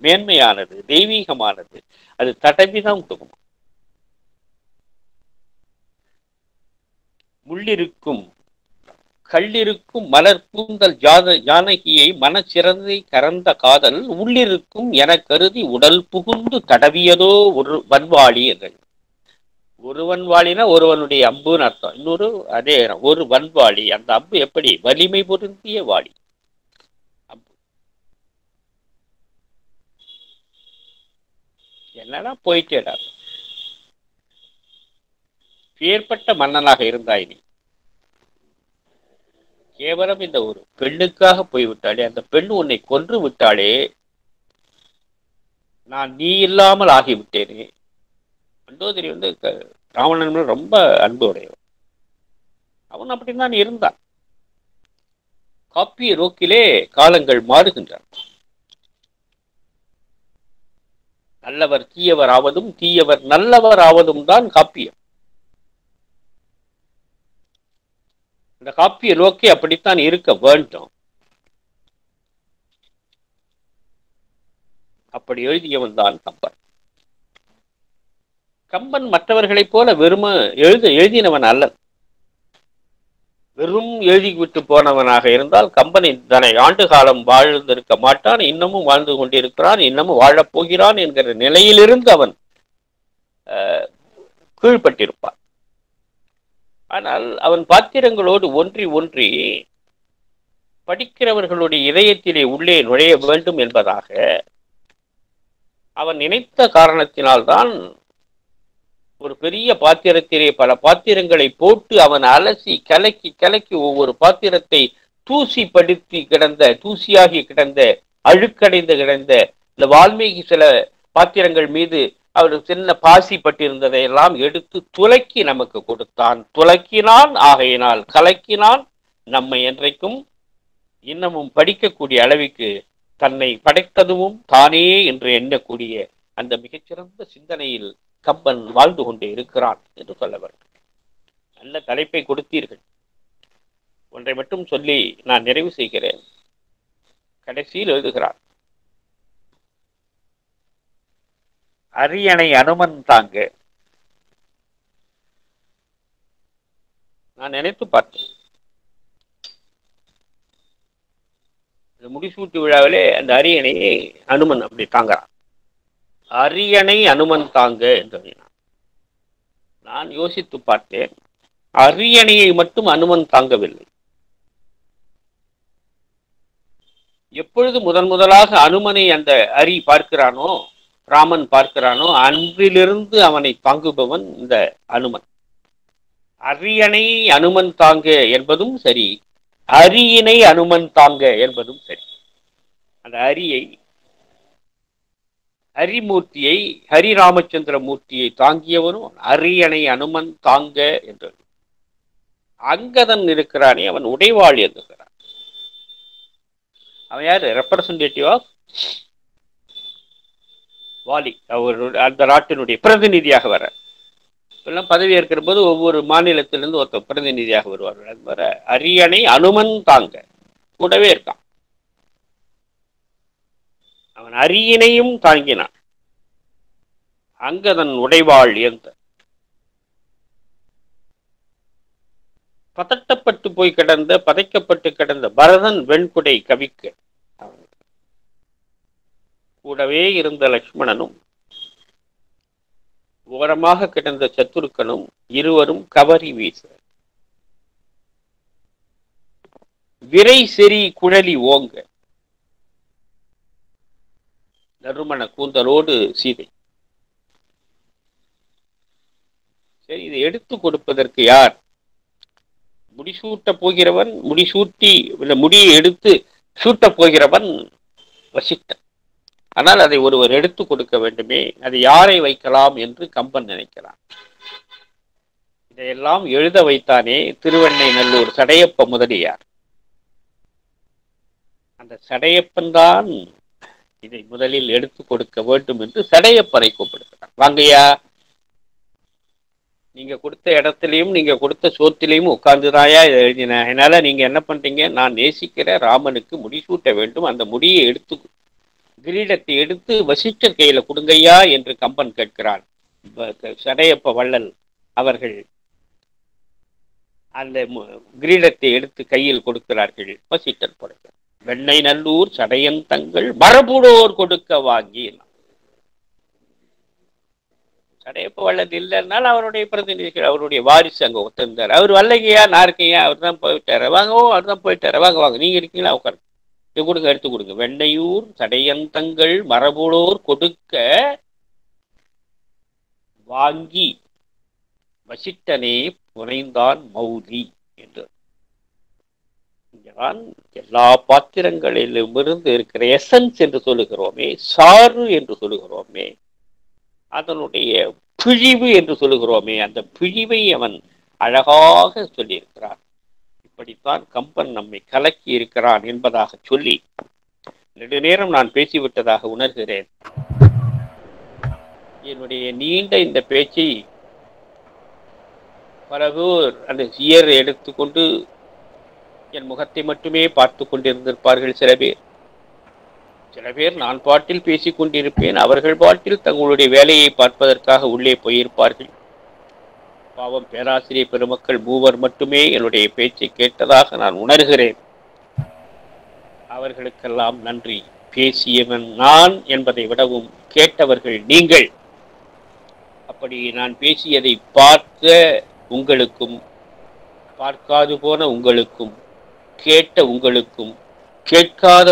மேன்மையானது, தெய்வீகமானது. அது தடவிதான் கொடுக்கும். முள்ளிருக்கும் கள்ளிருக்கும் மலர் கூந்தல் ஜானகியை மனச்சிறந்தை கறந்த காதல் உள்ளிருக்கும் என கருதி உடல் புகுந்து தடவியதோ ஒரு வன்வாளி என்று. ஒரு வன்வாளினா ஒருவனுடைய அம்புன்னு அர்த்தம். இன்னொரு அதே ஒரு வன்வாளி. அந்த அம்பு எப்படி? வலிமை பொருந்திய வாளி அம்பு. என்னன்னா போயிட்டேடா, பேர்பட்ட மன்னனாக இருந்தாய் நீ, கேவலம் இந்த ஒரு பெண்ணுக்காக போய்விட்டாளே, அந்த பெண் உன்னை கொன்று விட்டாளே, நான் நீ இல்லாமல் ஆகிவிட்டேனே. மண்டோதரி ராவணன் ரொம்ப அன்பு உடையவன். அவன் அப்படித்தான் இருந்தான். காப்பிய ரோக்கிலே காலங்கள் மாறுகின்றன. நல்லவர் தீயவர் ஆவதும் தீயவர் நல்லவர் ஆவதும் தான் காப்பியம். இந்த காப்பிய நோக்கி அப்படித்தான் இருக்க வேண்டும். அப்படி எழுதியவன் தான் கம்பன். கம்பன் மற்றவர்களைப் போல வெறும எழுதினவன் அல்ல. வெறும் எழுதிவிட்டு போனவனாக இருந்தால் கம்பன் இத்தனை ஆண்டு காலம் வாழ்ந்திருக்க மாட்டான். இன்னமும் வாழ்ந்து கொண்டிருக்கிறான், இன்னமும் வாழப்போகிறான் என்கிற நிலையிலிருந்து அவன் கீழ்பட்டிருப்பான். ஆனால் அவன் பாத்திரங்களோடு ஒன்றி படிக்கிறவர்களுடைய இதயத்திலே உள்ளே நுழைய வேண்டும் என்பதாக அவன் நினைத்த காரணத்தினால்தான் ஒரு பெரிய பாத்திரத்திலே பல பாத்திரங்களை போட்டு அவன் அலசி கலக்கி ஒவ்வொரு பாத்திரத்தை தூசியாகி கிடந்த அழுக்கடைந்து கிடந்த இந்த வால்மீகி சில பாத்திரங்கள் மீது அவர் சின்ன பாசி பட்டிருந்ததை எல்லாம் எடுத்து துலக்கி நமக்கு கொடுத்தான். துலக்கினான், ஆகையினால் கலக்கினான். நம்மை என்றைக்கும் இன்னமும் படிக்கக்கூடிய அளவுக்கு தன்னை படைத்ததும் தானே என்று எண்ணக்கூடிய அந்த மிகச்சிறந்த சிந்தனையில் கம்பன் வாழ்ந்து கொண்டே இருக்கிறான் என்று சொல்ல வேண்டும். நல்ல தலைப்பை கொடுத்தீர்கள். ஒன்றை மட்டும் சொல்லி நான் நிறைவு செய்கிறேன். கடைசியில் எழுதுகிறான், அரியணை அனுமன் தாங்க. நான் நினைத்து பார்த்தேன், முடிசூட்டு விழாவிலே அந்த அரியணையை அனுமன் அப்படி தாங்கிறான். அரியணை அனுமன் தாங்க என்று நான் யோசித்து பார்த்தேன். அரியணையை மட்டும் அனுமன் தாங்கவில்லை. எப்பொழுது முதலாக அனுமனை அந்த அரி பார்க்கிறானோ, ராமன் பார்க்கிறானோ, அன்றிலிருந்து அவனை தாங்குபவன் இந்த அனுமன். அரியணை அனுமன் தாங்க என்பதும் சரி, அரியினை அனுமன் தாங்க என்பதும் சரி. அந்த அரியை, ஹரிமூர்த்தியை, ஹரிராமச்சந்திர மூர்த்தியை தாங்கியவனும் அரியணை அனுமன் தாங்க என்று. அங்கதன் இருக்கிறானே அவன் உடைவாள் என்கிறான். அவன் யாரு? Representative of Vaali. அவர் அந்த நாட்டினுடைய பிரதிநிதியாக வர. இப்பெல்லாம் பதவி ஏற்கிற போது ஒவ்வொரு மாநிலத்திலிருந்து ஒருத்தர் பிரதிநிதியாக வருவார்கள். அது வர அரியணை அனுமன் தாங்க கூடவே இருக்கான். அவன் அரியணையும் தாங்கினான். அங்கதன் உடைவாள் எந்த. பதட்டப்பட்டு போய் கிடந்த, பதைக்கப்பட்டு கிடந்த பரதன் வெண்குடை கவிக்க கூடவே இருந்த லக்ஷ்மணனும் ஓரமாக கிடந்த சத்துருக்கனும் இருவரும் கவரி வீச விரை செறி குழலி ஓங்க நறுமண கூந்தலோடு சீதை. சரி, இதை எடுத்து கொடுப்பதற்கு யார்? முடிசூட்ட போகிறவன், முடிசூட்டி முடியை எடுத்து சூட்டப் போகிறவன் வசிஷ்டன். ஆனால் அதை ஒருவர் எடுத்து கொடுக்க வேண்டுமே, அதை யாரை வைக்கலாம் என்று கம்பன் நினைக்கிறான். இதையெல்லாம் எழுத வைத்தானே திருவெண்ணை நல்லூர் சடையப்ப முதலியார். அந்த சடையப்பன் தான் இதை முதலில் எடுத்து கொடுக்க வேண்டும் என்று சடையப்பனை கூப்பிடுகிறார். வாங்கய்யா, நீங்க கொடுத்த இடத்திலையும் நீங்க கொடுத்த சோத்திலையும் உட்கார்ந்துதாயா இதை எழுதின. அதனால நீங்க என்ன பண்றீங்க? நான் நேசிக்கிற ராமனுக்கு முடிசூட்ட வேண்டும், அந்த முடியை எடுத்து, கிரீடத்தை எடுத்து வசிஷ்டர் கையில கொடுங்கய்யா என்று கம்பன் கேட்கிறான். சடையப்ப வள்ளல் அவர்கள் அந்த கிரீடத்தை எடுத்து கையில் கொடுக்கிறார்கள். வசிஷ்டர் கொடுக்கிறார். வெண்ணை நல்லூர் சடையன் தங்கள் மரபுடோர் கொடுக்க வாங்கி. சடையப்ப வள்ளல் இல்லைன்னாலும் அவருடைய பிரதிநிதிகள், அவருடைய வாரிசு அங்க ஒத்திருந்தார். அவர் வல்லகையா நாருக்கையா அவர் தான் போயிட்டாரு. வாங்க, அவர் தான் போயிட்டாரு. வாங்க வாங்க, நீங்க இருக்கீங்களா? உட்காரு, இது கொடுங்க, எடுத்து கொடுங்க. வெண்ணையூர் சடையன் தங்கள் மரபுடோர் கொடுக்க வாங்கி வசிட்டனே புனைந்தான் மௌலி என்று. இங்கதான் எல்லா பாத்திரங்களிலும் இருந்து இருக்கிற எசன்ஸ் என்று சொல்லுகிறோமே, சாறு என்று சொல்லுகிறோமே, அதனுடைய பிழிவு என்று சொல்லுகிறோமே, அந்த பிழிவை அவன் அழகாக சொல்லியிருக்கிறான். இப்படித்தான் கம்பன் நம்மை கலக்கி இருக்கிறான் என்பதாக சொல்லி நெடுநேரம் நான் பேசிவிட்டதாக உணர்கிறேன். என்னுடைய நீண்ட இந்த பேச்சை பல பேர் அந்த சியர் எடுத்துக்கொண்டு என் முகத்தை மட்டுமே பார்த்து கொண்டிருந்திருப்பார்கள். சில பேர் நான் பாட்டில் பேசிக் கொண்டிருப்பேன், அவர்கள் பாட்டில் தங்களுடைய வேலையை பார்ப்பதற்காக உள்ளே போயிருப்பார்கள். பாவம், பேராசிரியர் பெருமக்கள் மூவர் மட்டுமே என்னுடைய பேச்சை கேட்டதாக நான் உணர்கிறேன். அவர்களுக்கெல்லாம் நன்றி. பேசியவன் நான் என்பதை விடவும் கேட்டவர்கள் நீங்கள். அப்படி நான் பேசியதை பார்த்த உங்களுக்கும், பார்க்காது போன உங்களுக்கும், கேட்ட உங்களுக்கும், கேட்காத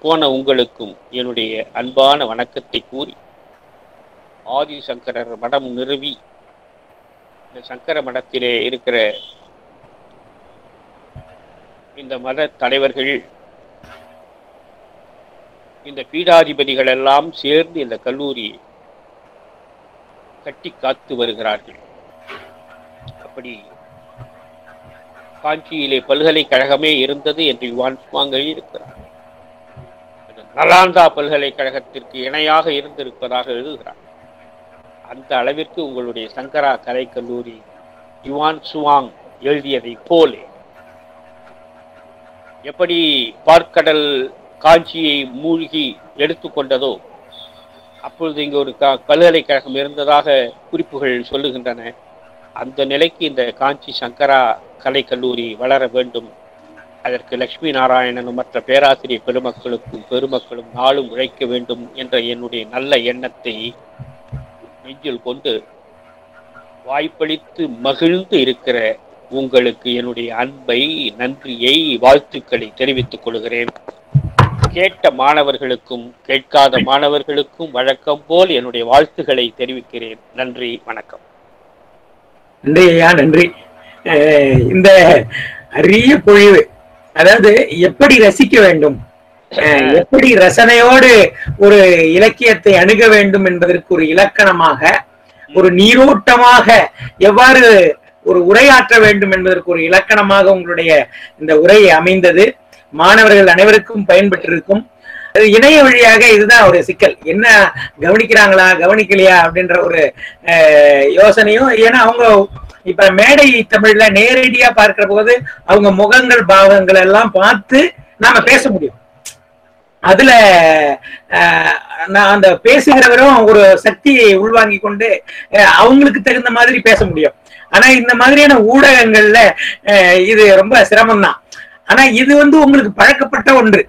போன உங்களுக்கும் என்னுடைய அன்பான வணக்கத்தை கூறி, ஆதிசங்கரர் மடம் நிறுவி இந்த சங்கர மடத்திலே இருக்கிற இந்த மத தலைவர்கள், இந்த பீடாதிபதிகள் எல்லாம் சேர்ந்து இந்த கல்லூரியை கட்டி காத்து வருகிறார்கள். அப்படி காஞ்சியிலே பல்கலைக்கழகமே இருந்தது என்று யுவான் சுவாங் எழுதியிருக்கிறார். நலாந்தா பல்கலைக்கழகத்திற்கு இணையாக இருந்திருப்பதாக எழுதுகிறார். அந்த அளவிற்கு உங்களுடைய சங்கரா கலை கல்லூரி யுவான் சுவாங் எழுதியதை போலே, எப்படி பார்க்கடல் காஞ்சியை மூழ்கி எடுத்துக்கொண்டதோ, அப்பொழுது இங்கு ஒரு பல்கலைக்கழகம் இருந்ததாக குறிப்புகள் சொல்லுகின்றன. அந்த நிலைக்கு இந்த காஞ்சி சங்கரா கலை கல்லூரி வளர வேண்டும். அதற்கு லட்சுமி நாராயணனும் மற்ற பேராசிரியர் பெருமக்களும் நாளும் உழைக்க வேண்டும் என்ற என்னுடைய நல்ல எண்ணத்தை நெஞ்சில் கொண்டு வாய்ப்பளித்து மகிழ்ந்து இருக்கிற உங்களுக்கு என்னுடைய அன்பை, நன்றியை, வாழ்த்துக்களை தெரிவித்துக் கொள்கிறேன். கேட்ட மாணவர்களுக்கும் கேட்காத மாணவர்களுக்கும் வழக்கம் போல் என்னுடைய வாழ்த்துக்களை தெரிவிக்கிறேன். நன்றி, வணக்கம். நன்றி ஐயா, நன்றி. இந்த அரிய பொழிவு, அதாவது எப்படி ரசிக்க வேண்டும், எப்படி ரசனையோடு ஒரு இலக்கியத்தை அணுக வேண்டும் என்பதற்கு ஒரு இலக்கணமாக, ஒரு நீரோட்டமாக எவ்வாறு ஒரு உரையாற்ற வேண்டும் என்பதற்கு ஒரு இலக்கணமாக உங்களுடைய இந்த உரை அமைந்தது. மாணவர்கள் அனைவருக்கும் பயன்பெற்றிருக்கும். இணைய வழியாக இதுதான் ஒரு சிக்கல், என்ன கவனிக்கிறாங்களா கவனிக்கலையா அப்படின்ற ஒரு யோசனையும். ஏன்னா அவங்க இப்ப மேடை தமிழ்ல நேரடியா பார்க்கிற போது அவங்க முகங்கள் பாவங்கள் எல்லாம் பார்த்து நாம பேச முடியும். அதுல நான் அந்த பேசுகிறவரும் ஒரு சக்தியை உள்வாங்கி கொண்டு அவங்களுக்கு தகுந்த மாதிரி பேச முடியும். ஆனா இந்த மாதிரியான ஊடகங்கள்ல இது ரொம்ப சிரமம் தான். ஆனா இது உங்களுக்கு பழக்கப்பட்ட ஒன்று.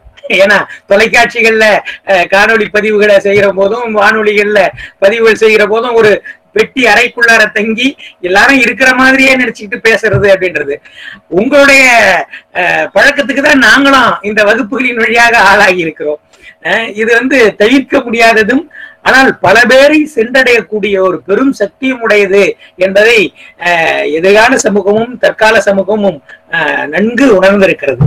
ஏன்னா தொலைக்காட்சிகள்ல காணொலி பதிவுகளை செய்கிற போதும், வானொலிகள்ல பதிவுகள் செய்கிற போதும் ஒரு பெட்டி அறைக்குள்ளார தங்கி எல்லாரும் இருக்கிற மாதிரியே நினைச்சுக்கிட்டு பேசுறது அப்படின்றது உங்களுடைய பழக்கத்துக்கு தான் நாங்களும் இந்த வகுப்புகளின் வழியாக ஆளாகி இருக்கிறோம். இது தவிர்க்க முடியாததும், ஆனால் பல பேரை சென்றடையக்கூடிய ஒரு பெரும் சக்தியும் உடையது என்பதை எதிர்கால சமூகமும் தற்கால சமூகமும் நன்கு உணர்ந்திருக்கிறது.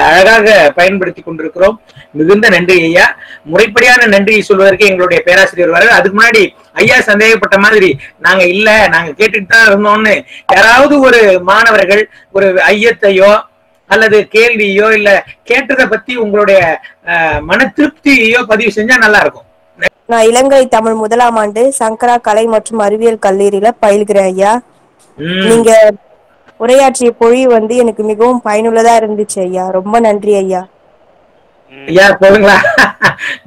அழகாக பயன்படுத்தி கொண்டிருக்கிறோம். மிகுந்த நன்றி ஐயா. முறைப்படியான நன்றியை சொல்வதற்கு எங்களுடைய பேராசிரியர் வர, அதுக்கு முன்னாடி ஐயா சந்தேகப்பட்ட மாதிரி நாங்க கேட்டுட்டு தான் இருந்தோம்னு யாராவது ஒரு மாணவர்கள் ஒரு ஐயத்தையோ அல்லது கேள்வியோ இல்ல கேட்டதை பத்தி உங்களுடைய மன திருப்தியோ பதிவு செஞ்சா நல்லா இருக்கும். நான் இலங்கை தமிழ் 1ஆம் ஆண்டு சங்கரா கலை மற்றும் அறிவியல் கல்லூரியில பயில்கிறேன் ஐயா. நீங்க உரையாற்றிய பொழி எனக்கு மிகவும் பயனுள்ளதா இருந்துச்சு ஐயா. ரொம்ப நன்றி ஐயா. ஐயா போதுங்களா?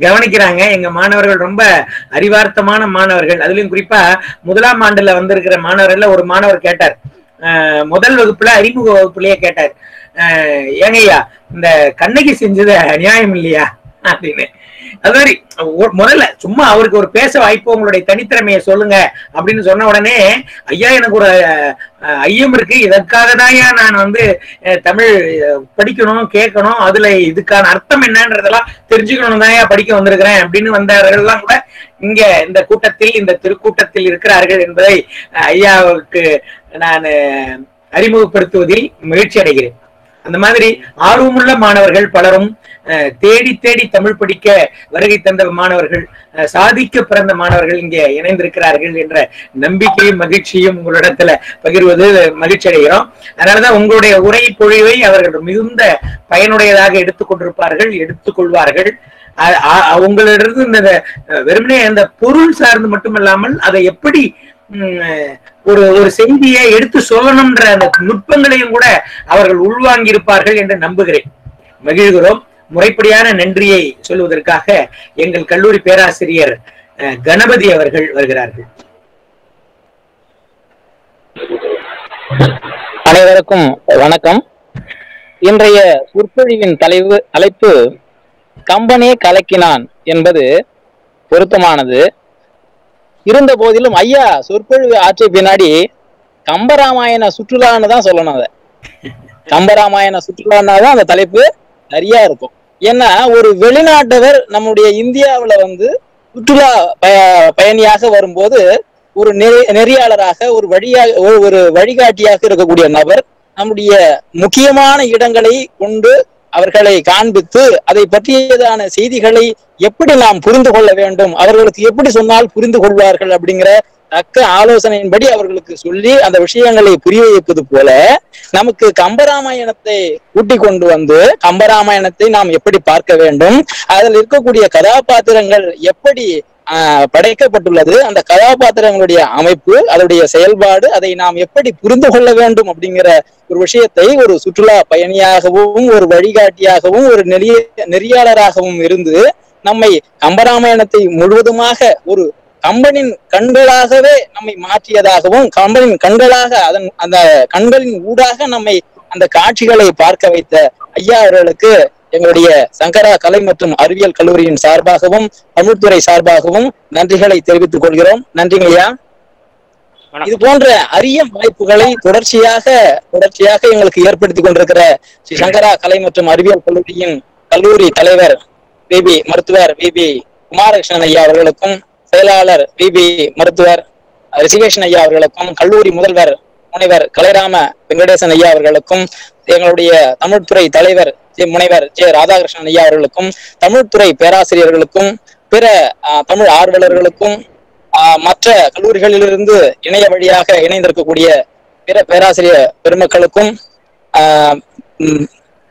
கவனிக்கிறாங்க எங்க மாணவர்கள், ரொம்ப அறிவார்த்தமான மாணவர்கள். அதுலயும் குறிப்பா 1ஆம் ஆண்டுல வந்திருக்கிற மாணவர்கள்ல ஒரு மாணவர் கேட்டார், முதல் வகுப்புல அறிமுக வகுப்புலயே கேட்டார், ஏங்கய்யா இந்த கண்ணகி செஞ்சது அநியாயம் இல்லையா அப்படின்னு. அது மாதிரி முதல்ல சும்மா அவருக்கு ஒரு பேச வாய்ப்பு, உங்களுடைய தனித்திறமையை சொல்லுங்க அப்படின்னு சொன்ன உடனே, ஐயா எனக்கு ஒரு ஐயம் இருக்கு, இதற்காக தான் நான் தமிழ் படிக்கணும் கேட்கணும், அதுல இதுக்கான அர்த்தம் என்னன்றதெல்லாம் தெரிஞ்சுக்கணும் தான் படிக்க வந்திருக்கிறேன் அப்படின்னு வந்தவர்கள்லாம் கூட இங்க இந்த கூட்டத்தில், இந்த திருக்கூட்டத்தில் இருக்கிறார்கள் என்பதை ஐயாவுக்கு நான் அறிமுகப்படுத்துவதில் மகிழ்ச்சி அடைகிறேன். அந்த மாதிரி ஆர்வமுள்ள மாணவர்கள் பலரும், தேடி தேடி தமிழ் படிக்க வருகை தந்த மாணவர்கள், சாதிக்க பிறந்த மாணவர்கள் இங்கே இணைந்திருக்கிறார்கள் என்ற நம்பிக்கையும் மகிழ்ச்சியும் உங்களிடத்துல பகிர்வது மகிழ்ச்சி அடைகிறோம். அதனாலதான் உங்களுடைய உரை பொழிவை அவர்கள் மிகுந்த பயனுடையதாக எடுத்துக்கொண்டிருப்பார்கள், எடுத்துக்கொள்வார்கள். உங்களிடம் இந்த வெறுமனே அந்த பொருள் சார்ந்து மட்டுமல்லாமல் அதை எப்படி ஒரு செய்தியை எடுத்து சொல்லணும்ன்ற அந்த நுட்பங்களையும் கூட அவர்கள் உள்வாங்கி இருப்பார்கள் என்று நம்புகிறேன். மகிழ்கிறோம். முறைப்படியான நன்றியை சொல்வதற்காக எங்கள் கல்லூரி பேராசிரியர் கணபதி அவர்கள் வருகிறார்கள். அனைவருக்கும் வணக்கம். இன்றைய சொற்பொழிவின் தலைப்பு கம்பனே கலக்கினான் என்பது பொருத்தமானது. இருந்த போதிலும் ஐயா சொற்பொழிவு ஆற்றிய பின்னாடி கம்பராமாயண சுற்றுலான்னு தான் சொல்லணும். அதை கம்பராமாயண சுற்றுலான்னா தான் அந்த தலைப்பு சரியா இருக்கும். ஏன்னா ஒரு வெளிநாட்டவர் நம்முடைய இந்தியாவுல சுற்றுலா பயணியாக வரும்போது ஒரு நெறியாளராக, ஒரு வழிகாட்டியாக இருக்கக்கூடிய நபர் நம்முடைய முக்கியமான இடங்களை கொண்டு அவர்களை காண்பித்து அதை பற்றியதான செய்திகளை எப்படி நாம் புரிந்து கொள்ள வேண்டும், அவர்களுக்கு எப்படி சொன்னால் புரிந்து கொள்வார்கள் அப்படிங்கிற தக்க ஆலோசனையின்படி அவர்களுக்கு சொல்லி அந்த விஷயங்களை புரிய வைப்பது போல நமக்கு கம்பராமாயணத்தை கூட்டி கொண்டு கம்பராமாயணத்தை நாம் எப்படி பார்க்க வேண்டும், அதில் இருக்கக்கூடிய கதாபாத்திரங்கள் எப்படி படைக்கப்பட்டுள்ளது, அந்த கதாபாத்திரங்களுடைய அமைப்பு, அதனுடைய செயல்பாடு, அதை நாம் எப்படி புரிந்து கொள்ள வேண்டும் அப்படிங்கிற ஒரு விஷயத்தை ஒரு சுற்றுலா பயணியாகவும், ஒரு வழிகாட்டியாகவும், ஒரு நெறியாளராகவும் இருந்து நம்மை கம்பராமாயணத்தை முழுவதுமாக ஒரு கம்பனின் கண்களாகவே நம்மை மாற்றியதாகவும், கம்பனின் கண்களாக அந்த கண்களின் ஊடாக நம்மை அந்த காட்சிகளை பார்க்க வைத்த ஐயா அவர்களுக்கு எங்களுடைய சங்கரா கலை மற்றும் அறிவியல் கல்லூரியின் சார்பாகவும் தமிழ்துறை சார்பாகவும் நன்றிகளை தெரிவித்துக் கொள்கிறோம். நன்றிங்க ஐயா. இது போன்ற அரிய வாய்ப்புகளை தொடர்ச்சியாக எங்களுக்கு ஏற்படுத்தி கொண்டிருக்கிற ஸ்ரீ சங்கரா கலை மற்றும் அறிவியல் கல்லூரியின் கல்லூரி தலைவர் பிபி மருத்துவர் பிபி குமாரகிருஷ்ணன் ஐயா அவர்களுக்கும், செயலாளர் பிபி மருத்துவர் ரிஷிகேஷன் ஐயா அவர்களுக்கும், கல்லூரி முதல்வர் முனைவர் கலைராம வெங்கடேசன் ஐயா அவர்களுக்கும், எங்களுடைய தமிழ்துறை தலைவர் முனைவர் ஜே ராதாகிருஷ்ணன் ஐயா அவர்களுக்கும், தமிழ்துறை பேராசிரியர்களுக்கும், பிற தமிழ் ஆர்வலர்களுக்கும், மற்ற கல்லூரிகளிலிருந்து இணைய வழியாக இணைந்திருக்கக்கூடிய பிற பேராசிரியர் பெருமக்களுக்கும்,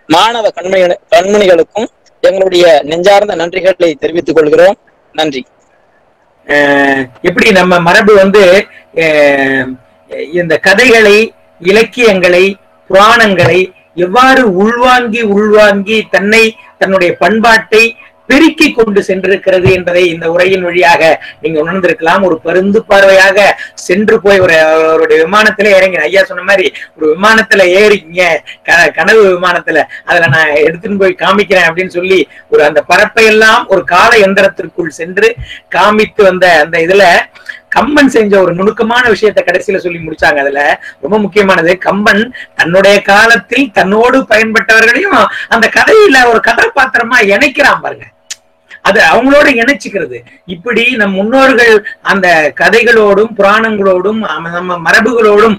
மாணவ கண்மணிகளுக்கும் எங்களுடைய நெஞ்சார்ந்த நன்றிகளை தெரிவித்துக் கொள்கிறோம். நன்றி. எப்படி நம்ம மரபு இந்த கதைகளை, இலக்கியங்களை, புராணங்களை எவ்வாறு உள்வாங்கி தன்னுடைய பண்பாட்டை பெருக்கி கொண்டு சென்றிருக்கிறது என்பதை இந்த உரையின் வழியாக நீங்க உணர்ந்திருக்கலாம். ஒரு பருந்து பார்வையாக சென்று போய் அவருடைய விமானத்துல இறங்கின ஐயா சொன்ன மாதிரி ஒரு விமானத்துல ஏறிங்க, கனவு விமானத்துல, அதுல நான் எடுத்துன்னு போய் காமிக்கிறேன் அப்படின்னு சொல்லி அந்த பரப்பையெல்லாம் ஒரு கால எந்திரத்திற்குள் சென்று காமித்து வந்த அந்த இதுல கம்பன் செஞ்ச ஒரு நுணுக்கமான விஷயத்தை கடைசியில சொல்லி முடிச்சாங்க. அதுல ரொம்ப முக்கியமானது, கம்பன் தன்னுடைய காலத்தில் தன்னோடு பயன்பட்டவர்களையும் அந்த கதையில ஒரு கதாபாத்திரமா இணைக்கிறான் பாருங்க. அது அவங்களோட இணைச்சுக்கிறது. இப்படி நம் முன்னோர்கள் அந்த கதைகளோடும் புராணங்களோடும் நம்ம மரபுகளோடும்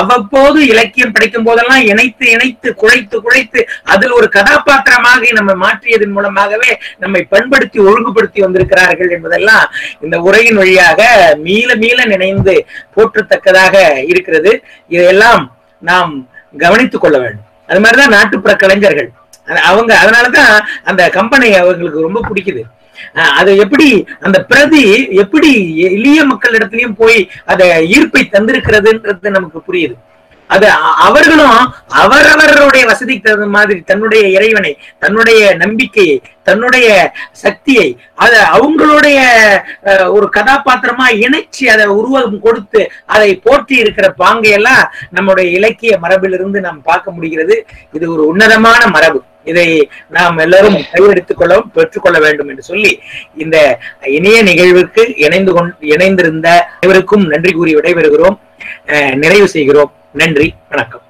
அவ்வப்போது இலக்கியம் படைக்கும் போதெல்லாம் இணைத்து குழைத்து அதில் ஒரு கதாபாத்திரமாக நம்ம மாற்றியதன் மூலமாகவே நம்மை பண்படுத்தி ஒழுங்குபடுத்தி வந்திருக்கிறார்கள் என்பதெல்லாம் இந்த உரையின் வழியாக மீள நினைந்து போற்றத்தக்கதாக இருக்கிறது. இதையெல்லாம் நாம் கவனித்துக் கொள்ள வேண்டும். அது மாதிரிதான் நாட்டுப்புற கலைஞர்கள் அதனாலதான் அந்த கம்பெனி அவங்களுக்கு ரொம்ப பிடிக்குது. அது எப்படி அந்த பிரதி எப்படி எளிய மக்களிடத்திலையும் போய் அதை ஈர்ப்பை தந்திருக்கிறதுன்றது நமக்கு புரியுது. அது அவர்களும் அவரவர்களுடைய வசதிக்கு தகுந்த மாதிரி தன்னுடைய இறைவனை, தன்னுடைய நம்பிக்கையை, தன்னுடைய சக்தியை அதை அவங்களுடைய ஒரு கதாபாத்திரமா இணைச்சு அதை உருவகம் கொடுத்து அதை போற்றி இருக்கிற பாங்கையெல்லாம் நம்முடைய இலக்கிய மரபிலிருந்து நாம் பார்க்க முடிகிறது. இது ஒரு உன்னதமான மரபு. இதை நாம் எல்லாரும் கையெடுத்துக் பெற்றுக்கொள்ள வேண்டும் என்று சொல்லி இந்த இணைய நிகழ்வுக்கு இணைந்திருந்த அனைவருக்கும் நன்றி கூறி விடைபெறுகிறோம், நிறைவு செய்கிறோம். நன்றி, வணக்கம்.